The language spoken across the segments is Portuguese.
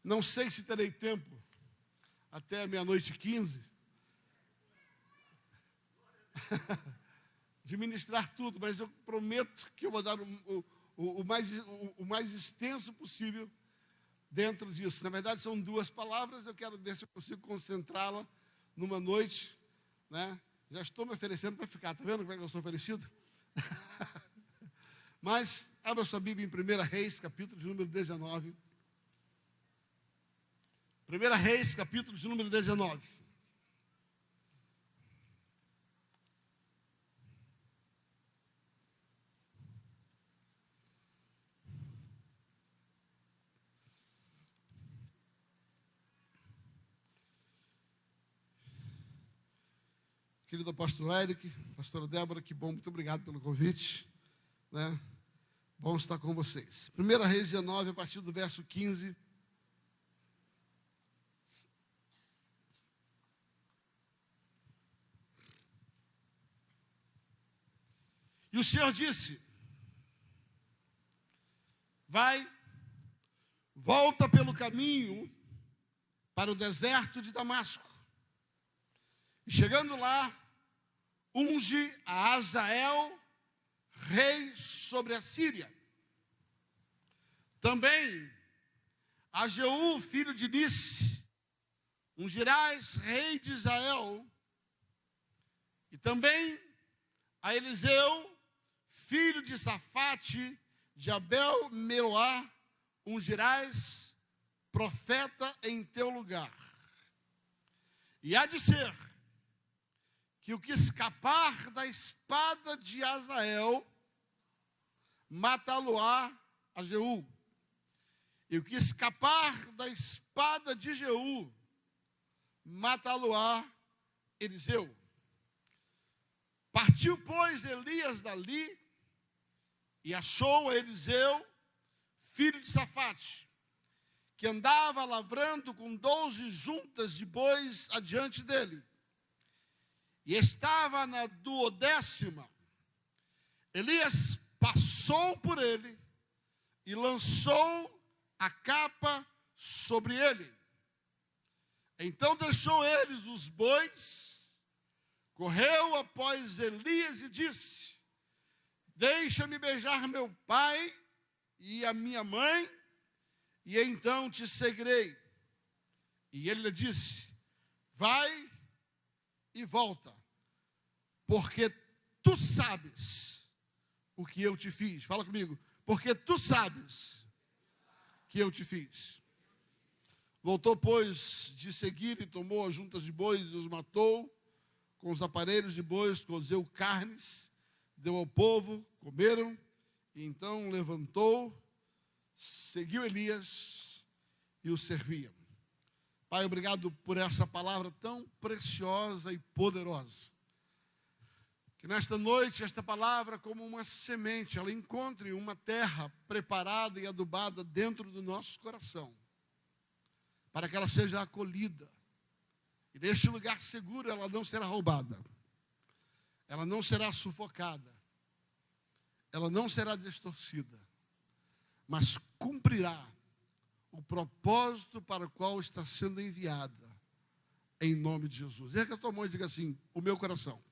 Não sei se terei tempo até 00:15 de ministrar tudo, mas eu prometo que eu vou dar o mais extenso possível dentro disso. Na verdade, são 2 palavras, eu quero ver se eu consigo concentrá-la numa noite, né? Já estou me oferecendo para ficar, está vendo como é que eu sou oferecido? Mas, abra sua Bíblia em 1 Reis, capítulo de número 19. 1 Reis, capítulo de número 19. Querido apóstolo Eric, pastora Débora, que bom, muito obrigado pelo convite, né? Bom estar com vocês. 1 Reis 19, a partir do verso 15. E o Senhor disse: volta pelo caminho para o deserto de Damasco. E chegando lá, unge a Azael rei sobre a Síria. Também a Jeú, filho de Nice, ungirás rei de Israel. E também a Eliseu, filho de Safate, de Abel-Meolá, ungirás profeta em teu lugar. E há de ser que o que escapar da espada de Azael, matá-lo-á a Jeú. E o que escapar da espada de Jeú, matá-lo-á Eliseu. Partiu, pois, Elias dali, e achou a Eliseu, filho de Safate, que andava lavrando com 12 juntas de bois adiante dele. E estava na 12ª. Elias passou por ele e lançou a capa sobre ele. Então deixou eles os bois, correu após Elias e disse: deixa-me beijar meu pai e a minha mãe, e então te seguirei. E ele lhe disse: vai e volta, porque tu sabes o que eu te fiz. Fala comigo. Porque tu sabes que eu te fiz. Voltou, pois, de seguir e tomou as juntas de bois e os matou. Com os aparelhos de bois cozeu carnes, deu ao povo, comeram. E então levantou, seguiu Elias e o servia. Pai, obrigado por essa palavra tão preciosa e poderosa. Que nesta noite, esta palavra, como uma semente, ela encontre uma terra preparada e adubada dentro do nosso coração, para que ela seja acolhida. E neste lugar seguro, ela não será roubada, ela não será sufocada, ela não será distorcida, mas cumprirá o propósito para o qual está sendo enviada, em nome de Jesus. Erga a tua mão e diga assim: o meu coração.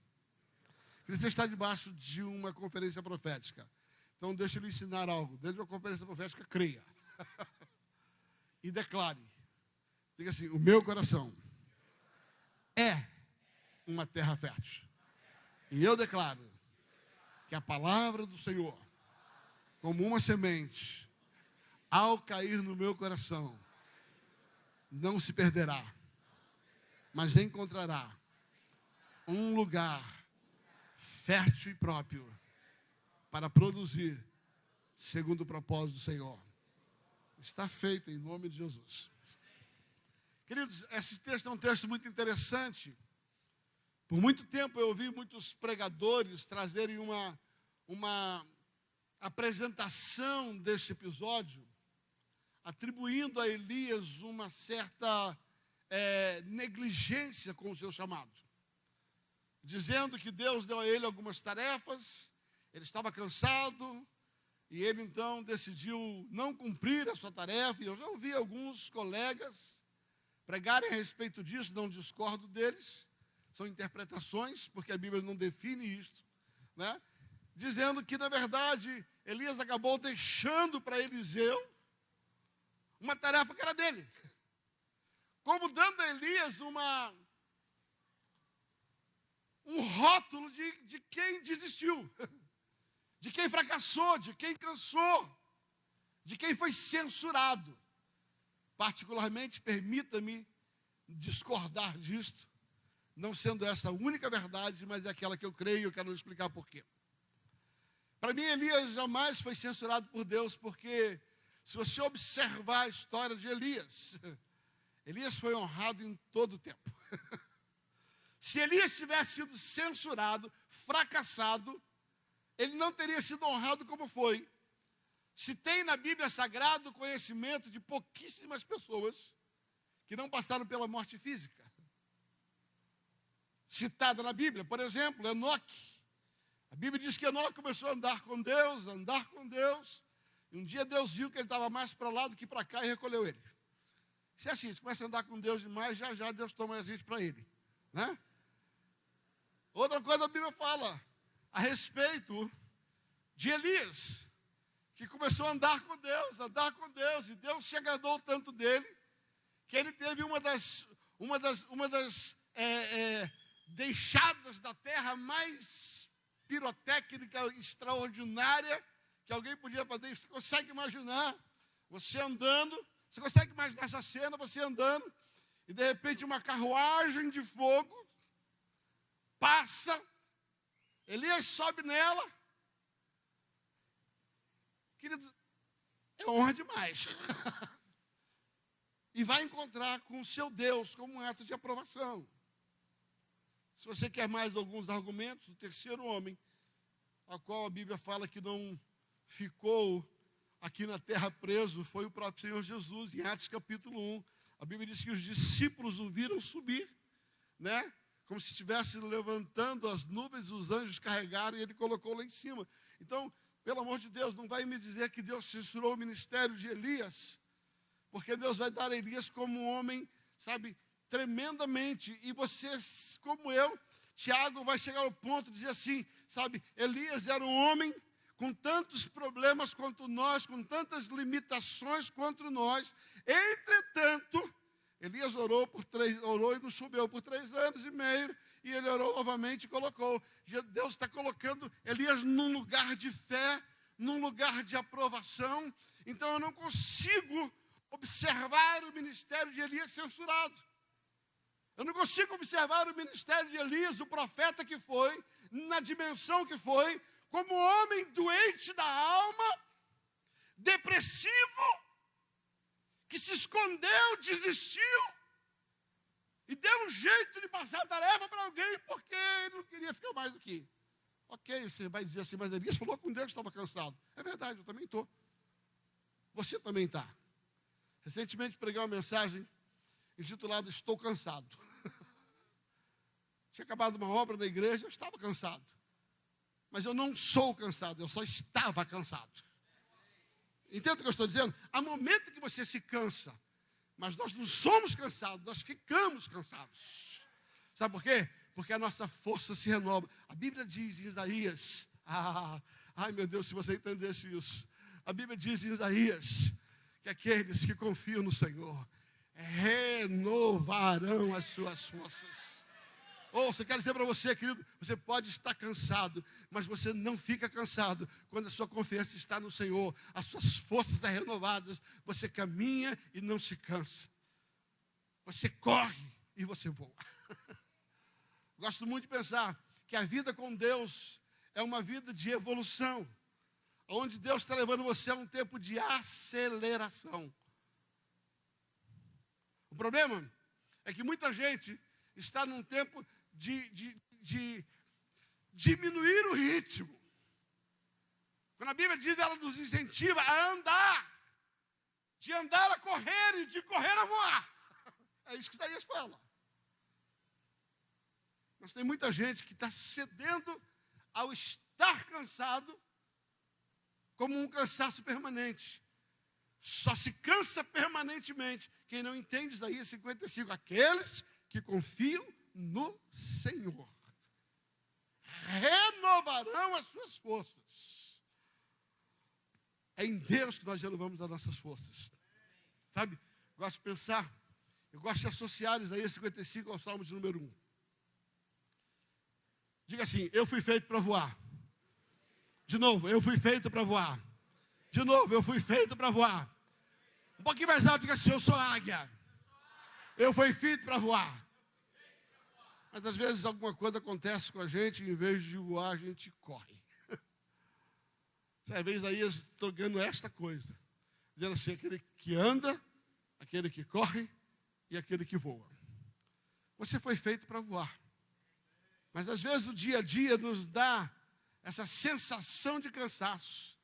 Você está debaixo de uma conferência profética. Então deixa eu lhe ensinar algo. Dentro de uma conferência profética, creia. E declare. Diga assim: o meu coração é uma terra fértil. E eu declaro que a palavra do Senhor, como uma semente, ao cair no meu coração, não se perderá, mas encontrará um lugar fértil e próprio para produzir segundo o propósito do Senhor. Está feito em nome de Jesus. Queridos, esse texto é um texto muito interessante. Por muito tempo eu ouvi muitos pregadores trazerem uma apresentação deste episódio, atribuindo a Elias uma certa negligência com o seu chamado, dizendo que Deus deu a ele algumas tarefas, ele estava cansado, E ele então decidiu não cumprir a sua tarefa. E eu já ouvi alguns colegas pregarem a respeito disso, não discordo deles. São interpretações, porque a Bíblia não define isto, né? Dizendo que, na verdade, Elias acabou deixando para Eliseu uma tarefa que era dele. Como dando a Elias um rótulo de quem desistiu, de quem fracassou, de quem cansou, de quem foi censurado. Particularmente, permita-me discordar disto, não sendo essa a única verdade, mas é aquela que eu creio e eu quero explicar por quê. Para mim, Elias jamais foi censurado por Deus, porque se você observar a história de Elias, Elias foi honrado em todo o tempo. Se Elias tivesse sido censurado, fracassado, ele não teria sido honrado como foi. Se tem na Bíblia Sagrada o conhecimento de pouquíssimas pessoas que não passaram pela morte física. Citada na Bíblia, por exemplo, Enoque. A Bíblia diz que Enoque começou a andar com Deus, e um dia Deus viu que ele estava mais para lá do que para cá e recolheu ele. Se é assim, você começa a andar com Deus demais, já Deus toma a gente para ele, né? Outra coisa a Bíblia fala a respeito de Elias, que começou a andar com Deus, e Deus se agradou tanto dele, que ele teve uma das deixadas da terra mais pirotécnica, extraordinária, que alguém podia fazer. Você consegue imaginar você andando, você consegue imaginar essa cena, você andando, e de repente uma carruagem de fogo passa, Elias sobe nela. Querido, é honra demais. E vai encontrar com o seu Deus como um ato de aprovação. Se você quer mais alguns argumentos, o terceiro homem, a qual a Bíblia fala que não ficou aqui na terra preso, foi o próprio Senhor Jesus. Em Atos capítulo 1, a Bíblia diz que os discípulos o viram subir, né? Como se estivesse levantando as nuvens, os anjos carregaram e ele colocou lá em cima. Então, pelo amor de Deus, não vai me dizer que Deus censurou o ministério de Elias, porque Deus vai dar a Elias como um homem, sabe, tremendamente. E você, como eu, Tiago, vai chegar ao ponto de dizer assim, sabe, Elias era um homem com tantos problemas quanto nós, com tantas limitações quanto nós. Entretanto, Elias orou e não choveu por 3 anos e meio, e ele orou novamente e colocou. Deus está colocando Elias num lugar de fé, num lugar de aprovação. Então eu não consigo observar o ministério de Elias censurado. Eu não consigo observar o ministério de Elias, o profeta que foi, na dimensão que foi, como homem doente da alma, depressivo, que se escondeu, desistiu, e deu um jeito de passar a tarefa para alguém, porque ele não queria ficar mais aqui. Ok, você vai dizer assim, mas Elias falou com Deus que estava cansado. É verdade, eu também estou. Você também está. Recentemente preguei uma mensagem intitulada Estou Cansado. Tinha acabado uma obra na igreja, eu estava cansado. Mas eu não sou cansado, eu só estava cansado. Entende o que eu estou dizendo? Há momento que você se cansa, mas nós não somos cansados, nós ficamos cansados. Sabe por quê? Porque a nossa força se renova. A Bíblia diz em Isaías, ai meu Deus, se você entendesse isso. A Bíblia diz em Isaías que aqueles que confiam no Senhor renovarão as suas forças. Ou você quer dizer para você, querido, você pode estar cansado, mas você não fica cansado quando a sua confiança está no Senhor. As suas forças são renovadas, você caminha e não se cansa. Você corre e você voa. Gosto muito de pensar que a vida com Deus é uma vida de evolução, onde Deus está levando você a um tempo de aceleração. O problema é que muita gente está num tempo de diminuir o ritmo. Quando a Bíblia diz, ela nos incentiva a andar, de andar a correr e de correr a voar. É isso que Isaías fala. Mas tem muita gente que está cedendo ao estar cansado como um cansaço permanente. Só se cansa permanentemente quem não entende Isaías 55. Aqueles que confiam no Senhor renovarão as suas forças. É em Deus que nós renovamos as nossas forças. Sabe? Gosto de pensar, eu gosto de associar Isaías 55 ao Salmo de número 1. Diga assim: eu fui feito para voar. De novo, eu fui feito para voar. De novo, eu fui feito para voar. Um pouquinho mais alto, diga assim: eu sou águia. Eu fui feito para voar. Mas às vezes alguma coisa acontece com a gente, em vez de voar, a gente corre. Às vezes Isaías trocando esta coisa, dizendo assim: aquele que anda, aquele que corre e aquele que voa. Você foi feito para voar. Mas às vezes o dia a dia nos dá essa sensação de cansaço.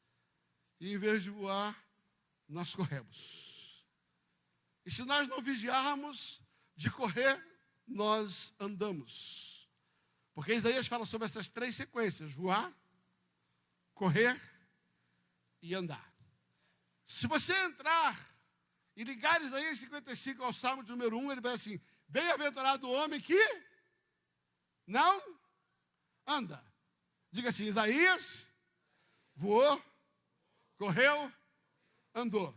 E em vez de voar, nós corremos. E se nós não vigiarmos de correr, nós andamos. Porque Isaías fala sobre essas três sequências: voar, correr e andar. Se você entrar e ligar Isaías 55 ao Salmo de número 1, ele vai assim: bem-aventurado o homem que não anda. Diga assim: Isaías voou, correu, andou.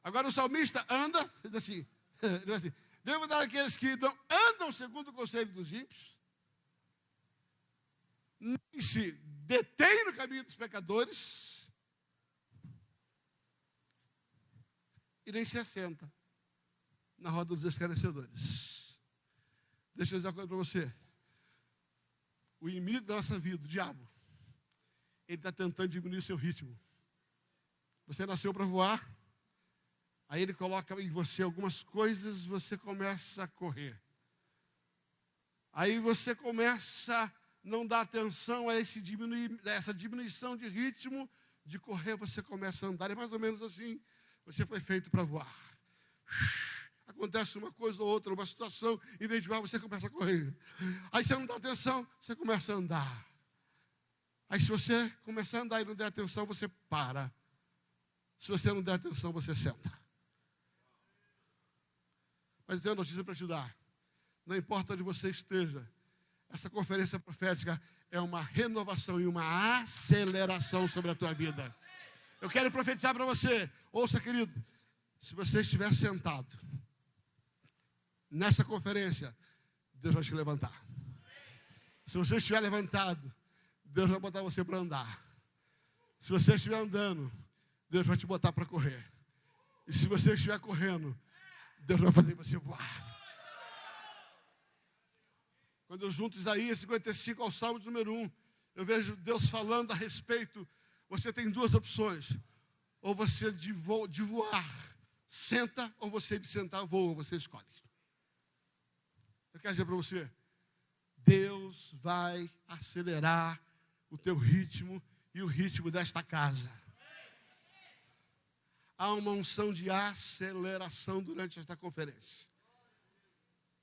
Agora o salmista anda, ele diz assim: devo dar aqueles que não andam segundo o conselho dos ímpios, nem se detém no caminho dos pecadores, e nem se assenta na roda dos escarnecedores. Deixa eu dizer uma coisa para você. O inimigo da nossa vida, o diabo, ele está tentando diminuir o seu ritmo. Você nasceu para voar, aí ele coloca em você algumas coisas, você começa a correr. Aí você começa a não dar atenção a essa diminuição de ritmo de correr, você começa a andar. É mais ou menos assim, você foi feito para voar. Acontece uma coisa ou outra, uma situação, em vez de voar, você começa a correr. Aí você não dá atenção, você começa a andar. Aí se você começar a andar e não der atenção, você para. Se você não der atenção, você senta. Mas eu tenho uma notícia para te dar. Não importa onde você esteja, essa conferência profética é uma renovação e uma aceleração sobre a tua vida. Eu quero profetizar para você. Ouça, querido, se você estiver sentado nessa conferência, Deus vai te levantar. Se você estiver levantado, Deus vai botar você para andar. Se você estiver andando, Deus vai te botar para correr. E se você estiver correndo, Deus vai fazer você voar. Quando eu junto Isaías 55 ao Salmo de número 1, eu vejo Deus falando a respeito. Você tem duas opções: ou você de voar, senta, ou você de sentar, voa, você escolhe. Eu quero dizer para você, Deus vai acelerar o teu ritmo e o ritmo desta casa. Há uma unção de aceleração durante esta conferência.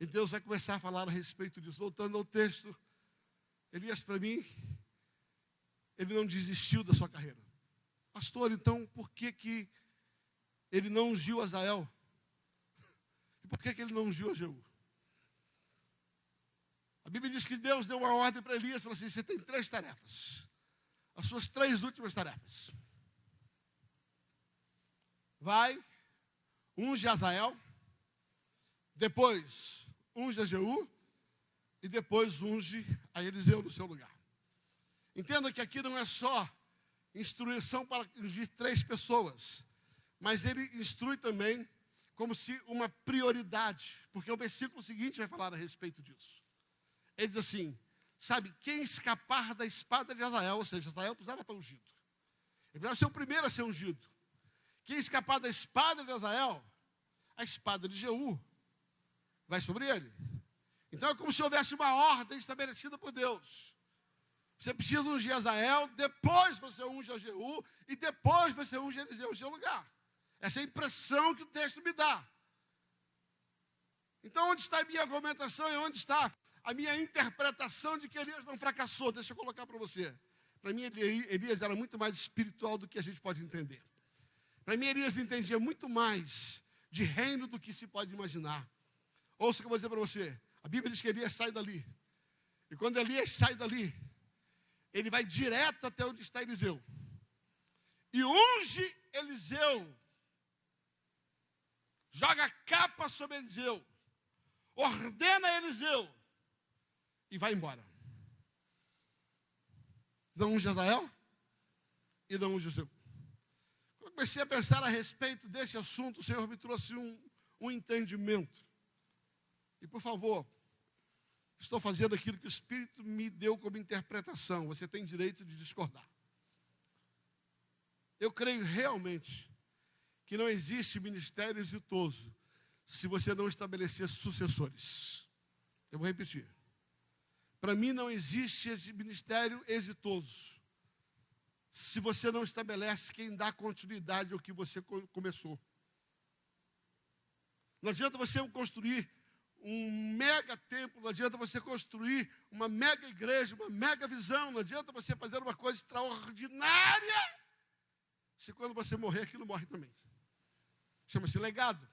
E Deus vai começar a falar a respeito disso. Voltando ao texto, Elias, para mim, ele não desistiu da sua carreira. Pastor, então, por que ele não ungiu Azael? E por que ele não ungiu a Jeú? A Bíblia diz que Deus deu uma ordem para Elias, falou assim: você tem 3 tarefas. As suas 3 últimas tarefas. Vai, unge Azael, depois unge a Jeú, e depois unge a Eliseu no seu lugar. Entenda que aqui não é só instrução para ungir 3 pessoas, mas ele instrui também como se uma prioridade, porque o versículo seguinte vai falar a respeito disso. Ele diz assim: sabe, quem escapar da espada de Azael, ou seja, Azael precisava estar ungido. Ele precisava ser o primeiro a ser ungido. Quem escapar da espada de Azael, a espada de Jeú vai sobre ele. Então é como se houvesse uma ordem estabelecida por Deus. Você precisa ungir Azael, depois você unge a Jeú, e depois você unge Eliseu no seu lugar. Essa é a impressão que o texto me dá. Então onde está a minha argumentação e onde está a minha interpretação de que Elias não fracassou? Deixa eu colocar para você. Para mim, Elias era muito mais espiritual do que a gente pode entender. Para mim, Elias entendia muito mais de reino do que se pode imaginar. Ouça o que eu vou dizer para você. A Bíblia diz que Elias sai dali. E quando Elias sai dali, ele vai direto até onde está Eliseu. E unge Eliseu. Joga a capa sobre Eliseu. Ordena Eliseu. E vai embora. Não unge Azael e não unge Eliseu. Quando eu comecei a pensar a respeito desse assunto, o Senhor me trouxe um entendimento. E por favor, estou fazendo aquilo que o Espírito me deu como interpretação. Você tem direito de discordar. Eu creio realmente que não existe ministério exitoso se você não estabelecer sucessores. Eu vou repetir. Para mim não existe esse ministério exitoso se você não estabelece quem dá continuidade ao que você começou. Não adianta você construir um mega templo, não adianta você construir uma mega igreja, uma mega visão, não adianta você fazer uma coisa extraordinária, se quando você morrer, aquilo morre também. Chama-se legado.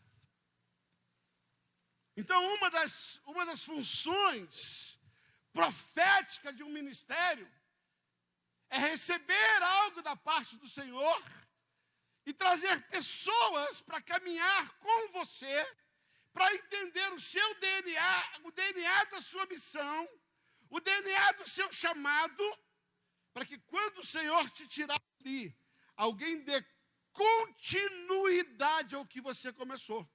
Então, uma das funções proféticas de um ministério é receber algo da parte do Senhor e trazer pessoas para caminhar com você, para entender o seu DNA, o DNA da sua missão, o DNA do seu chamado, para que quando o Senhor te tirar ali, alguém dê continuidade ao que você começou.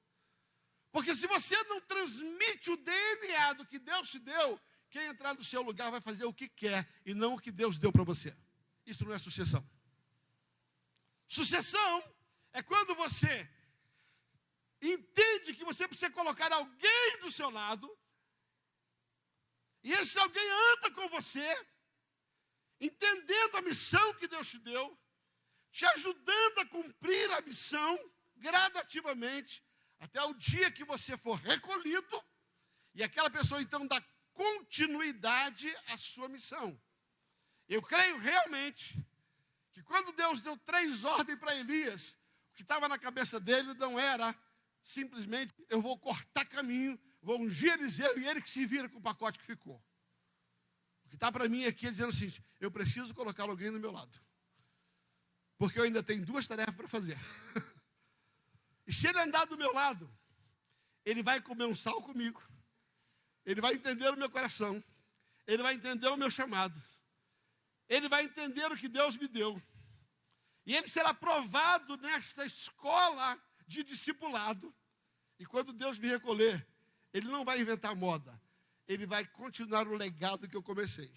Porque se você não transmite o DNA do que Deus te deu, quem entrar no seu lugar vai fazer o que quer e não o que Deus deu para você. Isso não é sucessão. Sucessão é quando você entende que você precisa colocar alguém do seu lado, e esse alguém anda com você, entendendo a missão que Deus te deu, te ajudando a cumprir a missão gradativamente, até o dia que você for recolhido, e aquela pessoa então dá continuidade à sua missão. Eu creio realmente que quando Deus deu 3 ordens para Elias, o que estava na cabeça dele não era simplesmente, eu vou cortar caminho, vou ungir Eliseu e ele que se vira com o pacote que ficou. O que está para mim aqui é dizendo o seguinte, eu preciso colocar alguém do meu lado. Porque eu ainda tenho 2 tarefas para fazer. E se ele andar do meu lado, ele vai comer um sal comigo. Ele vai entender o meu coração. Ele vai entender o meu chamado. Ele vai entender o que Deus me deu. E ele será provado nesta escola de discipulado. E quando Deus me recolher, ele não vai inventar moda. Ele vai continuar o legado que eu comecei.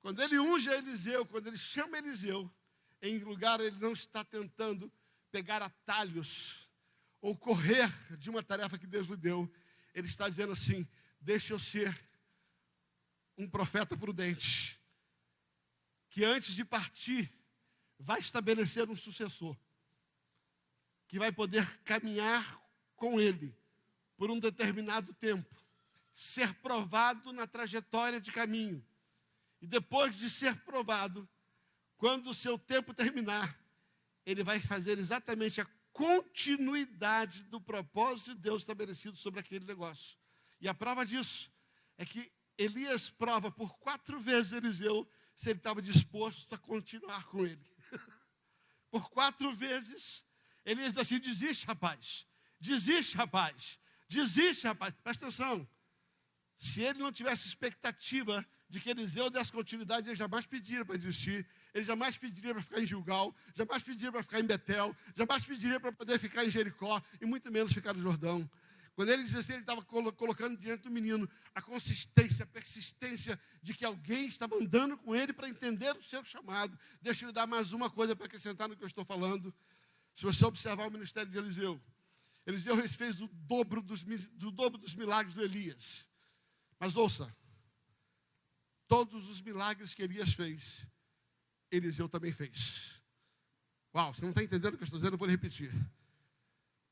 Quando ele unge Eliseu, quando ele chama Eliseu, em lugar ele não está tentando pegar atalhos ou correr de uma tarefa que Deus lhe deu. Ele está dizendo assim, deixa eu ser um profeta prudente, que antes de partir, vai estabelecer um sucessor, que vai poder caminhar com ele por um determinado tempo, ser provado na trajetória de caminho. E depois de ser provado, quando o seu tempo terminar, ele vai fazer exatamente a continuidade do propósito de Deus estabelecido sobre aquele negócio. E a prova disso é que Elias prova por 4 vezes Eliseu se ele estava disposto a continuar com ele. Por 4 vezes, Elias diz assim, desiste, rapaz. Desiste, rapaz. Desiste, rapaz. Presta atenção. Se ele não tivesse expectativa de que Eliseu desse continuidade, ele jamais pediria para desistir, ele jamais pediria para ficar em Gilgal, jamais pediria para ficar em Betel, jamais pediria para poder ficar em Jericó, e muito menos ficar no Jordão. Quando ele dizia assim, ele estava colocando diante do menino a consistência, a persistência de que alguém estava andando com ele para entender o seu chamado. Deixa eu lhe dar mais uma coisa para acrescentar no que eu estou falando. Se você observar o ministério de Eliseu, Eliseu fez o dobro dos milagres do Elias. Mas ouça, todos os milagres que Elias fez, Eliseu também fez. Uau, você não está entendendo o que eu estou dizendo? Eu vou repetir.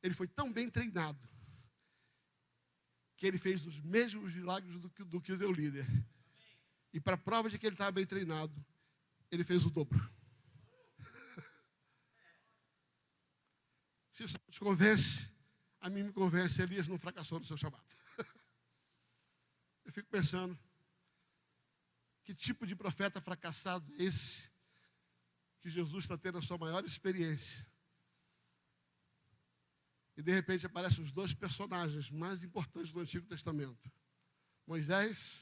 Ele foi tão bem treinado, que ele fez os mesmos milagres do que o seu líder. E para a prova de que ele estava bem treinado, ele fez o dobro. Se isso te convence, a mim me convence, Elias não fracassou no seu chamado. Eu fico pensando, que tipo de profeta fracassado é esse que Jesus está tendo a sua maior experiência? E de repente aparecem os dois personagens mais importantes do Antigo Testamento. Moisés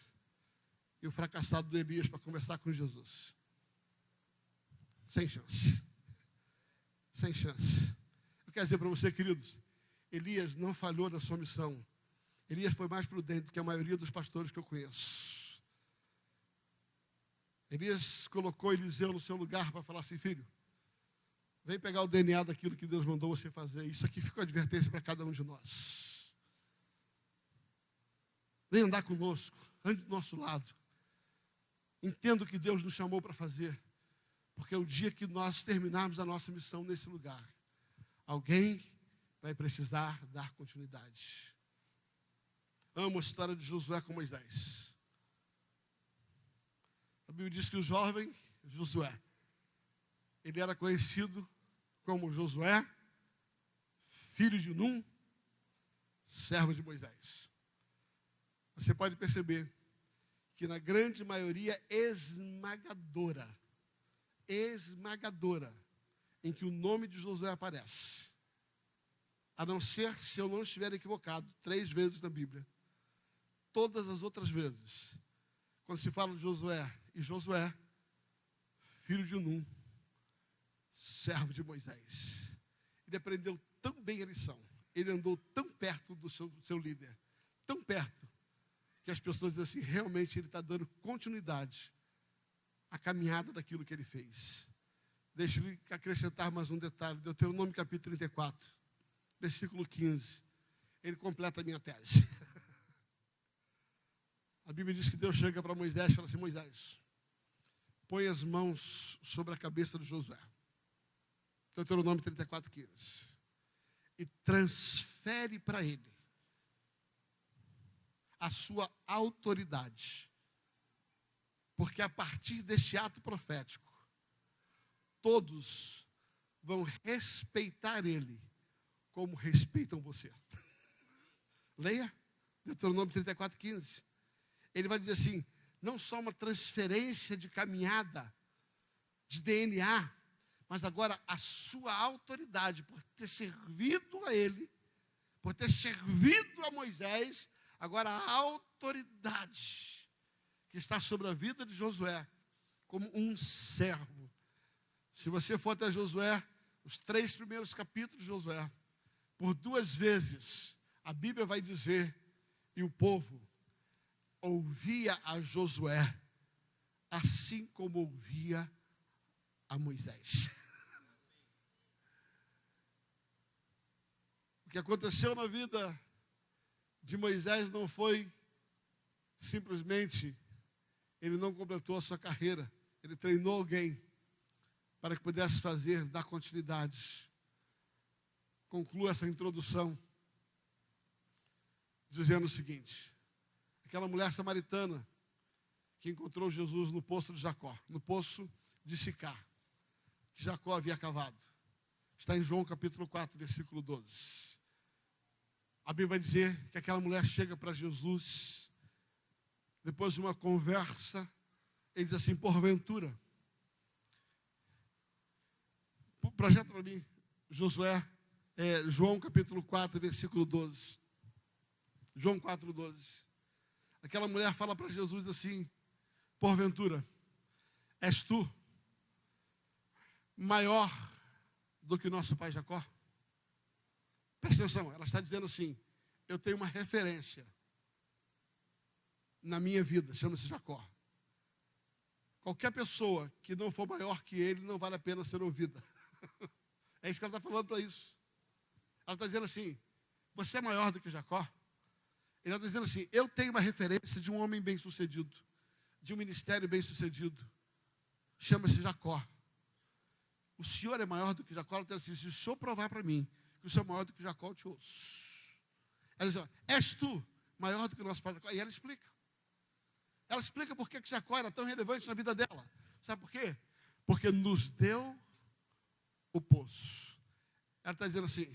e o fracassado do Elias para conversar com Jesus. Sem chance. Sem chance. Eu quero dizer para você, queridos, Elias não falhou na sua missão. Elias foi mais prudente que a maioria dos pastores que eu conheço. Elias colocou Eliseu no seu lugar para falar assim: filho, vem pegar o DNA daquilo que Deus mandou você fazer. Isso aqui fica uma advertência para cada um de nós. Vem andar conosco, ande do nosso lado. Entenda o que Deus nos chamou para fazer. Porque o dia que nós terminarmos a nossa missão nesse lugar, alguém vai precisar dar continuidade. Amo a história de Josué com Moisés. A Bíblia diz que o jovem Josué, ele era conhecido como Josué, filho de Num, servo de Moisés. Você pode perceber que na grande maioria esmagadora, em que o nome de Josué aparece, a não ser, se eu não estiver equivocado, 3 vezes na Bíblia, todas as outras vezes, quando se fala de Josué, e Josué, filho de Num, servo de Moisés, ele aprendeu tão bem a lição, ele andou tão perto do seu líder, tão perto, que as pessoas dizem assim: realmente ele está dando continuidade à caminhada daquilo que ele fez. Deixa-me acrescentar mais um detalhe. Deuteronômio capítulo 34, versículo 15. Ele completa a minha tese. A Bíblia diz que Deus chega para Moisés e fala assim: Moisés, põe as mãos sobre a cabeça de Josué. Deuteronômio 34, 15. E transfere para ele a sua autoridade. Porque a partir deste ato profético, todos vão respeitar ele como respeitam você. Leia, Deuteronômio 34, 15. Ele vai dizer assim: não só uma transferência de caminhada, de DNA, mas agora a sua autoridade, por ter servido a ele, por ter servido a Moisés, agora a autoridade que está sobre a vida de Josué, como um servo. Se você for até Josué, os 3 primeiros capítulos de Josué, por 2 vezes, a Bíblia vai dizer: e o povo ouvia a Josué, assim como ouvia a Moisés. O que aconteceu na vida de Moisés não foi simplesmente, ele não completou a sua carreira, ele treinou alguém para que pudesse dar continuidade. Concluo essa introdução dizendo o seguinte: aquela mulher samaritana que encontrou Jesus no poço de Jacó, no poço de Sicar, que Jacó havia cavado, está em João capítulo 4, versículo 12. A Bíblia vai dizer que aquela mulher chega para Jesus, depois de uma conversa, ele diz assim: porventura, projeta para mim, João capítulo 4, versículo 12. João 4, 12. Aquela mulher fala para Jesus assim: porventura, és tu maior do que nosso pai Jacó? Presta atenção, ela está dizendo assim: eu tenho uma referência na minha vida, chama-se Jacó. Qualquer pessoa que não for maior que ele não vale a pena ser ouvida. É isso que ela está falando para isso. Ela está dizendo assim: você é maior do que Jacó? Ele está dizendo assim: eu tenho uma referência de um homem bem-sucedido, de um ministério bem-sucedido, chama-se Jacó. O senhor é maior do que Jacó? Ela está dizendo assim: se o senhor provar para mim que o senhor é maior do que Jacó, eu te ouço. Ela diz: és tu maior do que o nosso pai Jacó? E ela explica. Ela explica por que Jacó era tão relevante na vida dela. Sabe por quê? Porque nos deu o poço. Ela está dizendo assim,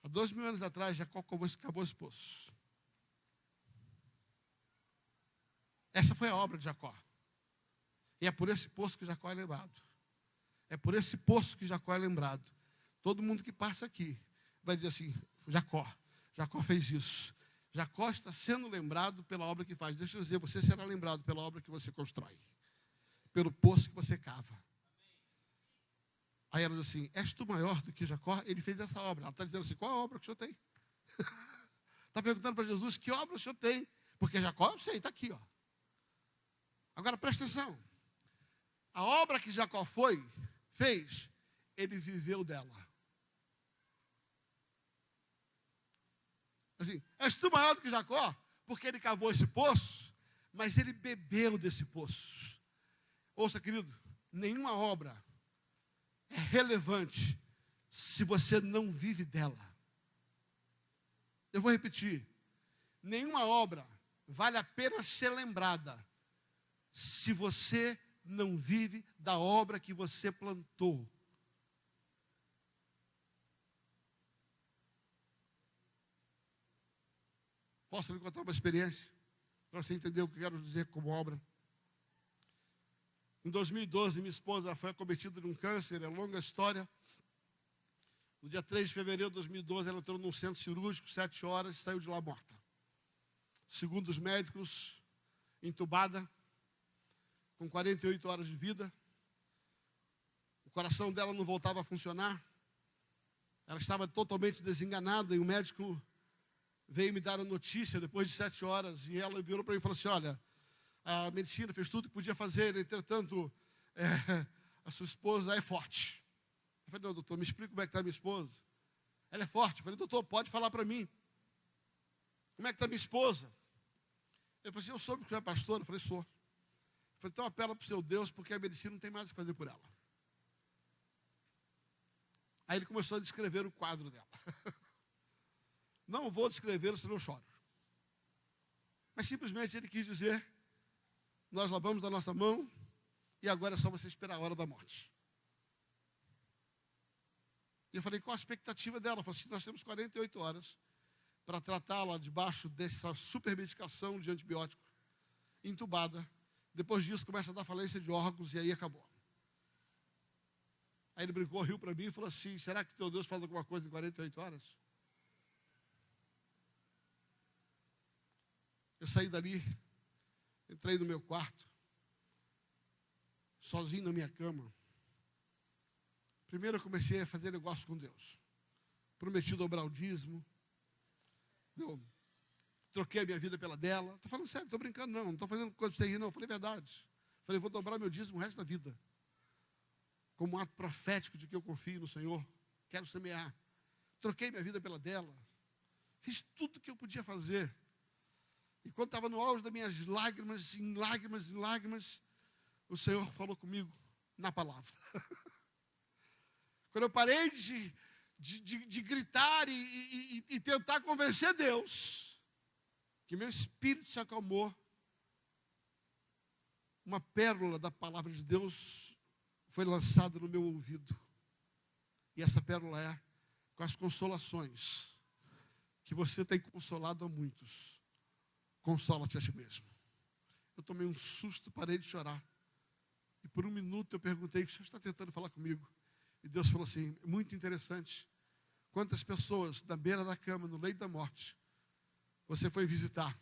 há 2.000 anos atrás, Jacó cavou esse poço. Essa foi a obra de Jacó. E é por esse poço que Jacó é lembrado. É por esse poço que Jacó é lembrado. Todo mundo que passa aqui vai dizer assim, Jacó fez isso. Jacó está sendo lembrado pela obra que faz. Deixa eu dizer, você será lembrado pela obra que você constrói. Pelo poço que você cava. Aí ela diz assim, és tu maior do que Jacó? Ele fez essa obra. Ela está dizendo assim, qual a obra que o senhor tem? Está perguntando para Jesus, que obra o senhor tem? Porque Jacó, eu sei, está aqui, ó. Agora presta atenção. A obra que Jacó fez, ele viveu dela. Assim, és tu maior do que Jacó? Porque ele cavou esse poço, mas ele bebeu desse poço. Ouça, querido, nenhuma obra é relevante se você não vive dela. Eu vou repetir. Nenhuma obra vale a pena ser lembrada se você não vive da obra que você plantou. Posso lhe contar uma experiência? Para você entender o que eu quero dizer como obra. Em 2012, minha esposa foi acometida de um câncer, é longa história. No dia 3 de fevereiro de 2012, ela entrou num centro cirúrgico, 7 horas, e saiu de lá morta. Segundo os médicos, entubada, com 48 horas de vida. O coração dela não voltava a funcionar. Ela estava totalmente desenganada e o médico veio me dar a notícia depois de 7 horas. E ela virou para mim e falou assim, olha, a medicina fez tudo que podia fazer, entretanto, a sua esposa é forte. Eu falei, não, doutor, me explica como é que está a minha esposa. Ela é forte. Eu falei, doutor, pode falar para mim. Como é que está a minha esposa? Ele falou assim, eu soube que você é pastor. Eu falei, sou. Eu falei, então apela para o seu Deus, porque a medicina não tem mais o que fazer por ela. Aí ele começou a descrever o quadro dela. Não vou descrever, senão eu choro. Mas simplesmente ele quis dizer, nós lavamos a nossa mão e agora é só você esperar a hora da morte. E eu falei, qual a expectativa dela? Ela falou assim, nós temos 48 horas para tratá-la debaixo dessa supermedicação de antibiótico, entubada. Depois disso começa a dar falência de órgãos e aí acabou. Aí ele brincou, riu para mim e falou assim, será que teu Deus faz alguma coisa em 48 horas? Eu saí dali, entrei no meu quarto, sozinho na minha cama. Primeiro eu comecei a fazer negócio com Deus. Prometi dobrar o dízimo. Eu troquei a minha vida pela dela. Estou falando sério, não estou brincando não estou fazendo coisa para você rir não. Eu falei verdade. Falei, vou dobrar meu dízimo o resto da vida. Como um ato profético de que eu confio no Senhor. Quero semear. Troquei minha vida pela dela. Fiz tudo o que eu podia fazer. E quando estava no auge das minhas lágrimas, em lágrimas, o Senhor falou comigo na palavra. Quando eu parei de gritar e tentar convencer Deus, que meu espírito se acalmou, uma pérola da palavra de Deus foi lançada no meu ouvido. E essa pérola é, com as consolações que você tem consolado a muitos, consola-te a ti mesmo. Eu tomei um susto, parei de chorar. E por um minuto eu perguntei, o que o senhor está tentando falar comigo? E Deus falou assim, muito interessante. Quantas pessoas na beira da cama, no leito da morte, você foi visitar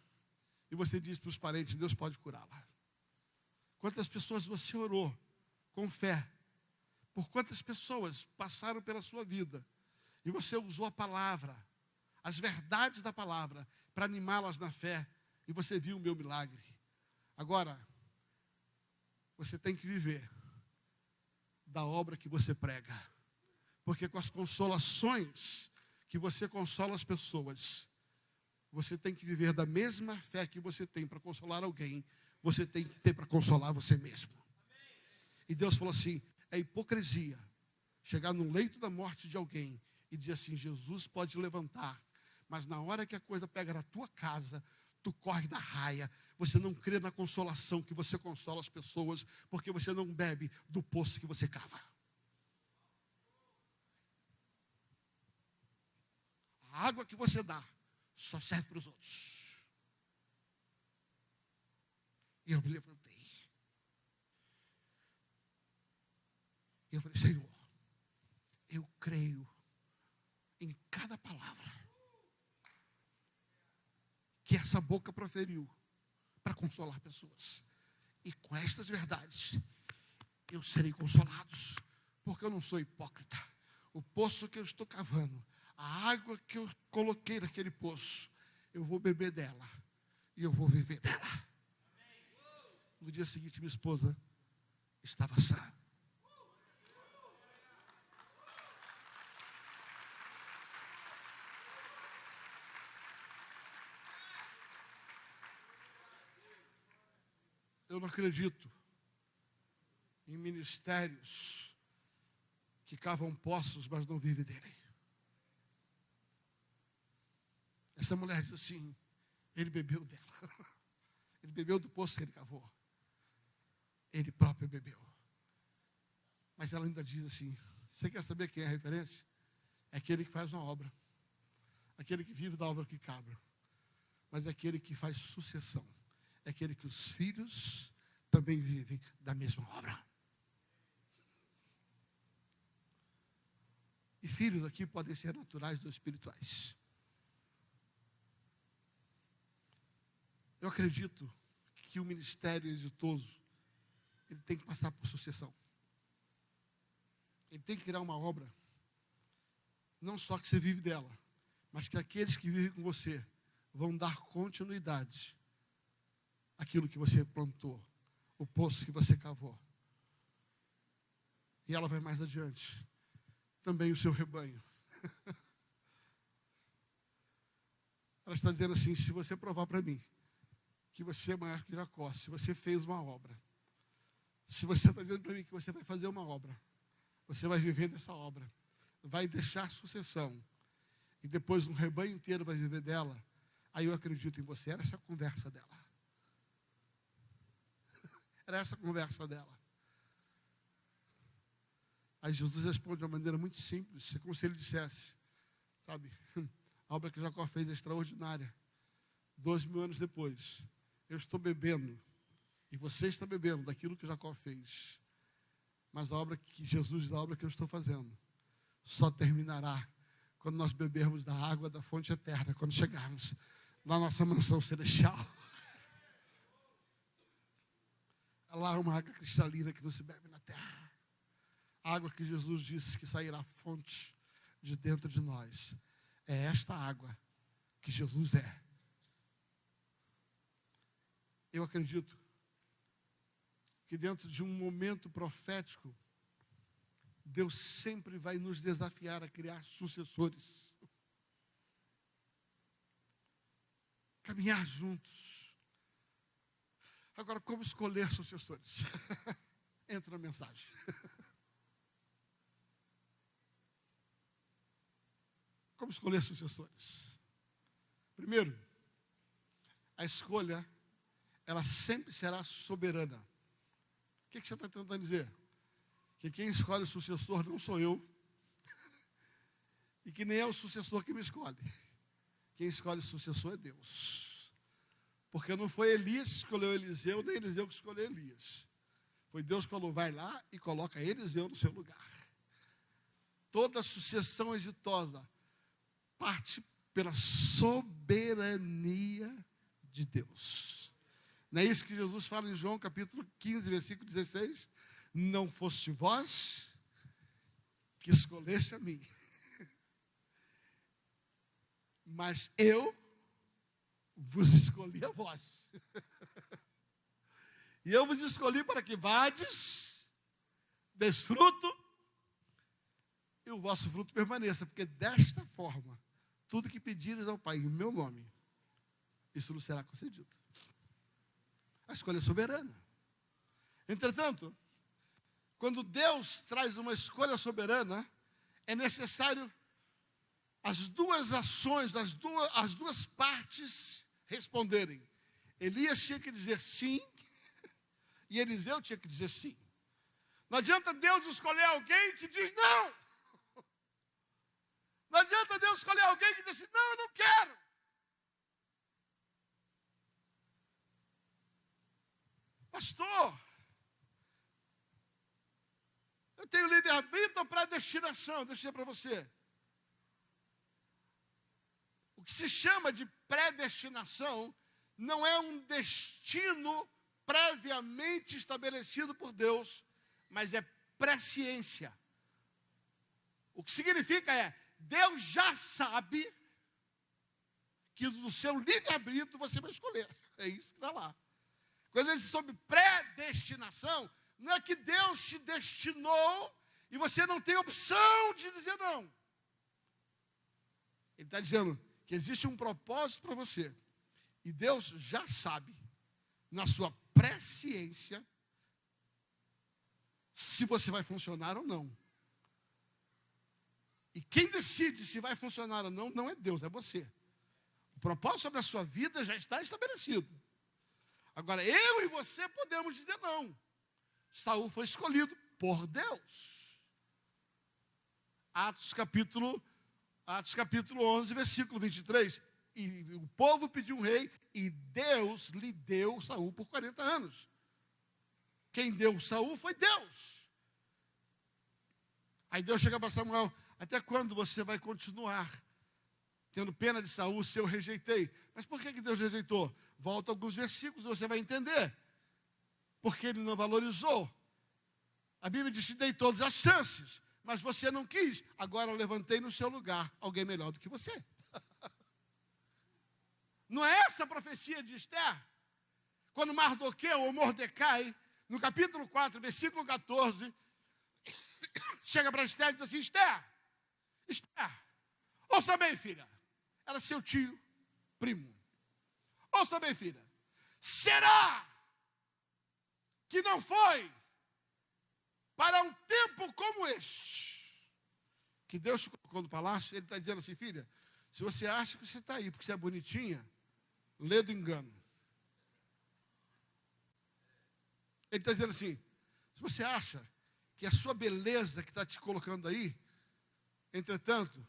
e você disse para os parentes, Deus pode curá-la. Quantas pessoas você orou com fé? Por quantas pessoas passaram pela sua vida e você usou a palavra, as verdades da palavra, para animá-las na fé e você viu o meu milagre. Agora, você tem que viver da obra que você prega. Porque com as consolações que você consola as pessoas, você tem que viver da mesma fé que você tem para consolar alguém, você tem que ter para consolar você mesmo. E Deus falou assim, é hipocrisia chegar no leito da morte de alguém e dizer assim, Jesus pode levantar, mas na hora que a coisa pega na tua casa, tu corre da raia. Você não crê na consolação que você consola as pessoas, porque você não bebe do poço que você cava. A água que você dá só serve para os outros. E eu me levantei. E eu falei, Senhor, eu creio em cada palavra que essa boca proferiu para consolar pessoas. E com estas verdades, eu serei consolado, porque eu não sou hipócrita. O poço que eu estou cavando, a água que eu coloquei naquele poço, eu vou beber dela e eu vou viver dela. No dia seguinte, minha esposa estava sã. Eu não acredito em ministérios que cavam poços, mas não vivem dele. Essa mulher diz assim, ele bebeu dela. Ele bebeu do poço que ele cavou. Ele próprio bebeu. Mas ela ainda diz assim, você quer saber quem é a referência? É aquele que faz uma obra. Aquele que vive da obra que cabra. Mas é aquele que faz sucessão. É aquele que os filhos também vivem da mesma obra. E filhos aqui podem ser naturais ou espirituais. Eu acredito que o ministério exitoso, ele tem que passar por sucessão. Ele tem que criar uma obra, não só que você vive dela, mas que aqueles que vivem com você vão dar continuidade àquilo que você plantou, o poço que você cavou. E ela vai mais adiante. Também o seu rebanho. Ela está dizendo assim, se você provar para mim que você é maior que Jacó, se você fez uma obra, se você está dizendo para mim que você vai fazer uma obra, você vai viver dessa obra, vai deixar sucessão, e depois um rebanho inteiro vai viver dela, aí eu acredito em você. Era essa a conversa dela. Era essa a conversa dela. Aí Jesus responde de uma maneira muito simples, é como se ele dissesse, sabe, a obra que Jacó fez é extraordinária. 2000 anos depois, eu estou bebendo, e você está bebendo daquilo que Jacó fez. Mas a obra que Jesus diz, a obra que eu estou fazendo, só terminará quando nós bebermos da água da fonte eterna, quando chegarmos na nossa mansão celestial. Lá é uma água cristalina que não se bebe na terra. A água que Jesus disse que sairá fonte de dentro de nós. É esta água que Jesus é. Eu acredito que dentro de um momento profético, Deus sempre vai nos desafiar a criar sucessores. Caminhar juntos. Agora, como escolher sucessores? Entra na mensagem. Como escolher sucessores? Primeiro, a escolha, ela sempre será soberana. O que você está tentando dizer? Que quem escolhe o sucessor não sou eu, e que nem é o sucessor que me escolhe. Quem escolhe o sucessor é Deus. Porque não foi Elias que escolheu Eliseu, nem Eliseu que escolheu Elias. Foi Deus que falou, vai lá e coloca Eliseu no seu lugar. Toda sucessão exitosa parte pela soberania de Deus. Não é isso que Jesus fala em João capítulo 15, versículo 16? Não foste vós que escolheste a mim, mas eu vos escolhi a vós. E eu vos escolhi para que vades, des fruto, e o vosso fruto permaneça. Porque desta forma, tudo que pedires ao Pai em meu nome, isso não será concedido. A escolha é soberana. Entretanto, quando Deus traz uma escolha soberana, é necessário as duas ações, as duas partes responderem. Elias tinha que dizer sim, e Eliseu tinha que dizer sim. Não adianta Deus escolher alguém que diz não. Não adianta Deus escolher alguém que diz assim, não, eu não quero. Pastor, eu tenho livre-arbítrio ou predestinação? Deixa eu dizer para você. O que se chama de predestinação não é um destino previamente estabelecido por Deus, mas é presciência. O que significa Deus já sabe que no seu livre-arbítrio você vai escolher. É isso que está lá. Quando ele diz sobre predestinação, não é que Deus te destinou e você não tem opção de dizer não. Ele está dizendo que existe um propósito para você. E Deus já sabe, na sua presciência, se você vai funcionar ou não. E quem decide se vai funcionar ou não, não é Deus, é você. O propósito sobre a sua vida já está estabelecido. Agora, eu e você podemos dizer não. Saul foi escolhido por Deus. Atos capítulo 11, versículo 23. E o povo pediu um rei, e Deus lhe deu Saul por 40 anos. Quem deu Saul foi Deus. Aí Deus chega para Samuel, até quando você vai continuar tendo pena de Saul se eu rejeitei? Mas por que Deus rejeitou? Volta alguns versículos, você vai entender. Porque ele não valorizou. A Bíblia diz que dei todas as chances, mas você não quis. Agora eu levantei no seu lugar alguém melhor do que você. Não é essa a profecia de Esther? Quando Mardoqueu ou Mordecai, no capítulo 4, versículo 14, chega para Esther e diz assim, Esther, ouça bem, filha. Era seu tio, primo. Ouça bem, filha. Será que não foi para um tempo como este que Deus te colocou no palácio? Ele está dizendo assim, filha, se você acha que você está aí porque você é bonitinha, lê do engano. Ele está dizendo assim, se você acha que a sua beleza que está te colocando aí, entretanto,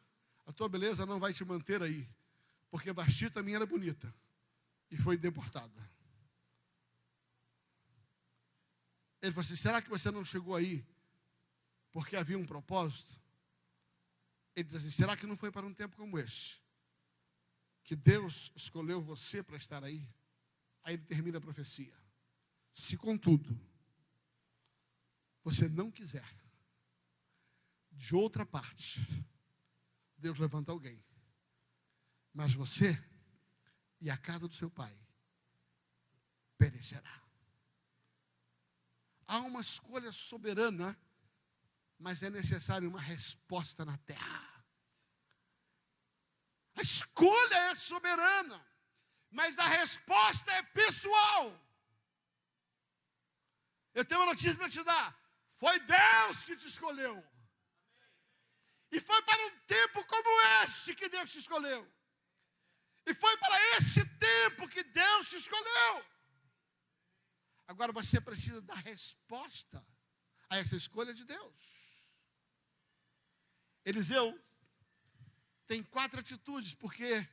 a tua beleza não vai te manter aí, porque Vasti também era bonita e foi deportada. Ele falou assim, será que você não chegou aí porque havia um propósito? Ele diz assim, será que não foi para um tempo como este que Deus escolheu você para estar aí? Aí ele termina a profecia. Se contudo, você não quiser, de outra parte, Deus levanta alguém. Mas você e a casa do seu pai perecerá. Há uma escolha soberana, mas é necessário uma resposta na terra. A escolha é soberana, mas a resposta é pessoal. Eu tenho uma notícia para te dar. Foi Deus que te escolheu. E foi para um tempo como este que Deus te escolheu. E foi para esse tempo que Deus te escolheu. Agora você precisa dar resposta a essa escolha de Deus. Eliseu tem 4 atitudes, porque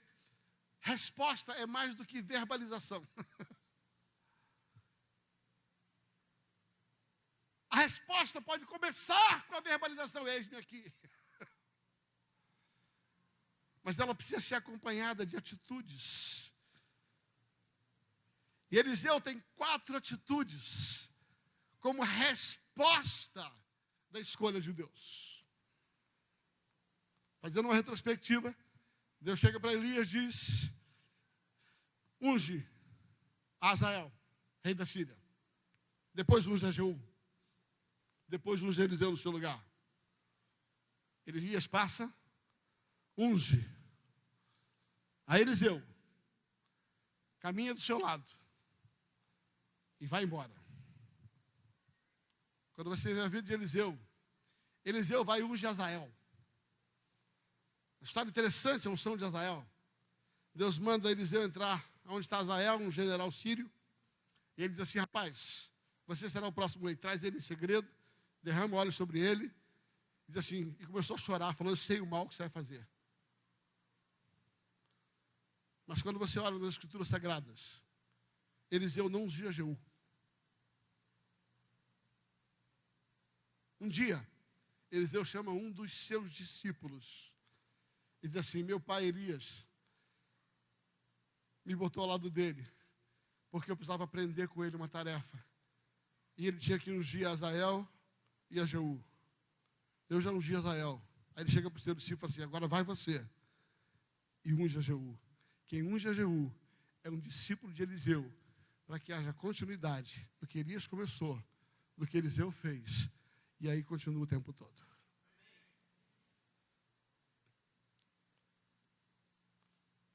resposta é mais do que verbalização. A resposta pode começar com a verbalização, eis-me aqui. Mas ela precisa ser acompanhada de atitudes. E Eliseu tem 4 atitudes como resposta da escolha de Deus. Fazendo uma retrospectiva, Deus chega para Elias e diz, unge Azael, rei da Síria. Depois unge a Jeú. Depois unge Eliseu no seu lugar. Elias passa, unge a Eliseu, caminha do seu lado e vai embora. Quando você vê a vida de Eliseu, Eliseu vai e unge Azael. Uma história interessante, a unção de Azael. Deus manda Eliseu entrar onde está Azael, um general sírio. E ele diz assim: rapaz, você será o próximo rei. Traz ele em segredo, derrama óleo sobre ele. Diz assim, e começou a chorar, falando: eu sei o mal que você vai fazer. Mas quando você olha nas escrituras sagradas, Eliseu não ungia Jeú. Um dia, Eliseu chama um dos seus discípulos e diz assim: meu pai Elias me botou ao lado dele, porque eu precisava aprender com ele uma tarefa. E ele tinha que ungir Azael e a Jeú. Eu já ungi Azael. Aí ele chega para o seu discípulo e fala assim: agora vai você e unge a Jeú. Quem unge a Jeú é um discípulo de Eliseu, para que haja continuidade do que Elias começou, do que Eliseu fez. E aí continua o tempo todo.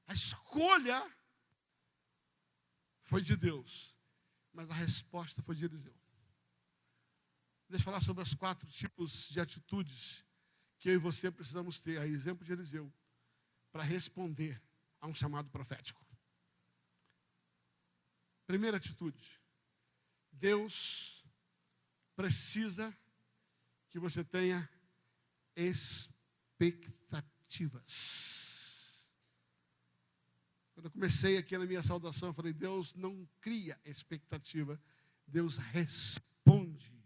A escolha foi de Deus, mas a resposta foi de Eliseu. Deixa eu falar sobre os 4 tipos de atitudes que eu e você precisamos ter, a exemplo de Eliseu, para responder a um chamado profético. Primeira atitude: Deus precisa que você tenha expectativas. Quando eu comecei aqui na minha saudação, eu falei: Deus não cria expectativa, Deus responde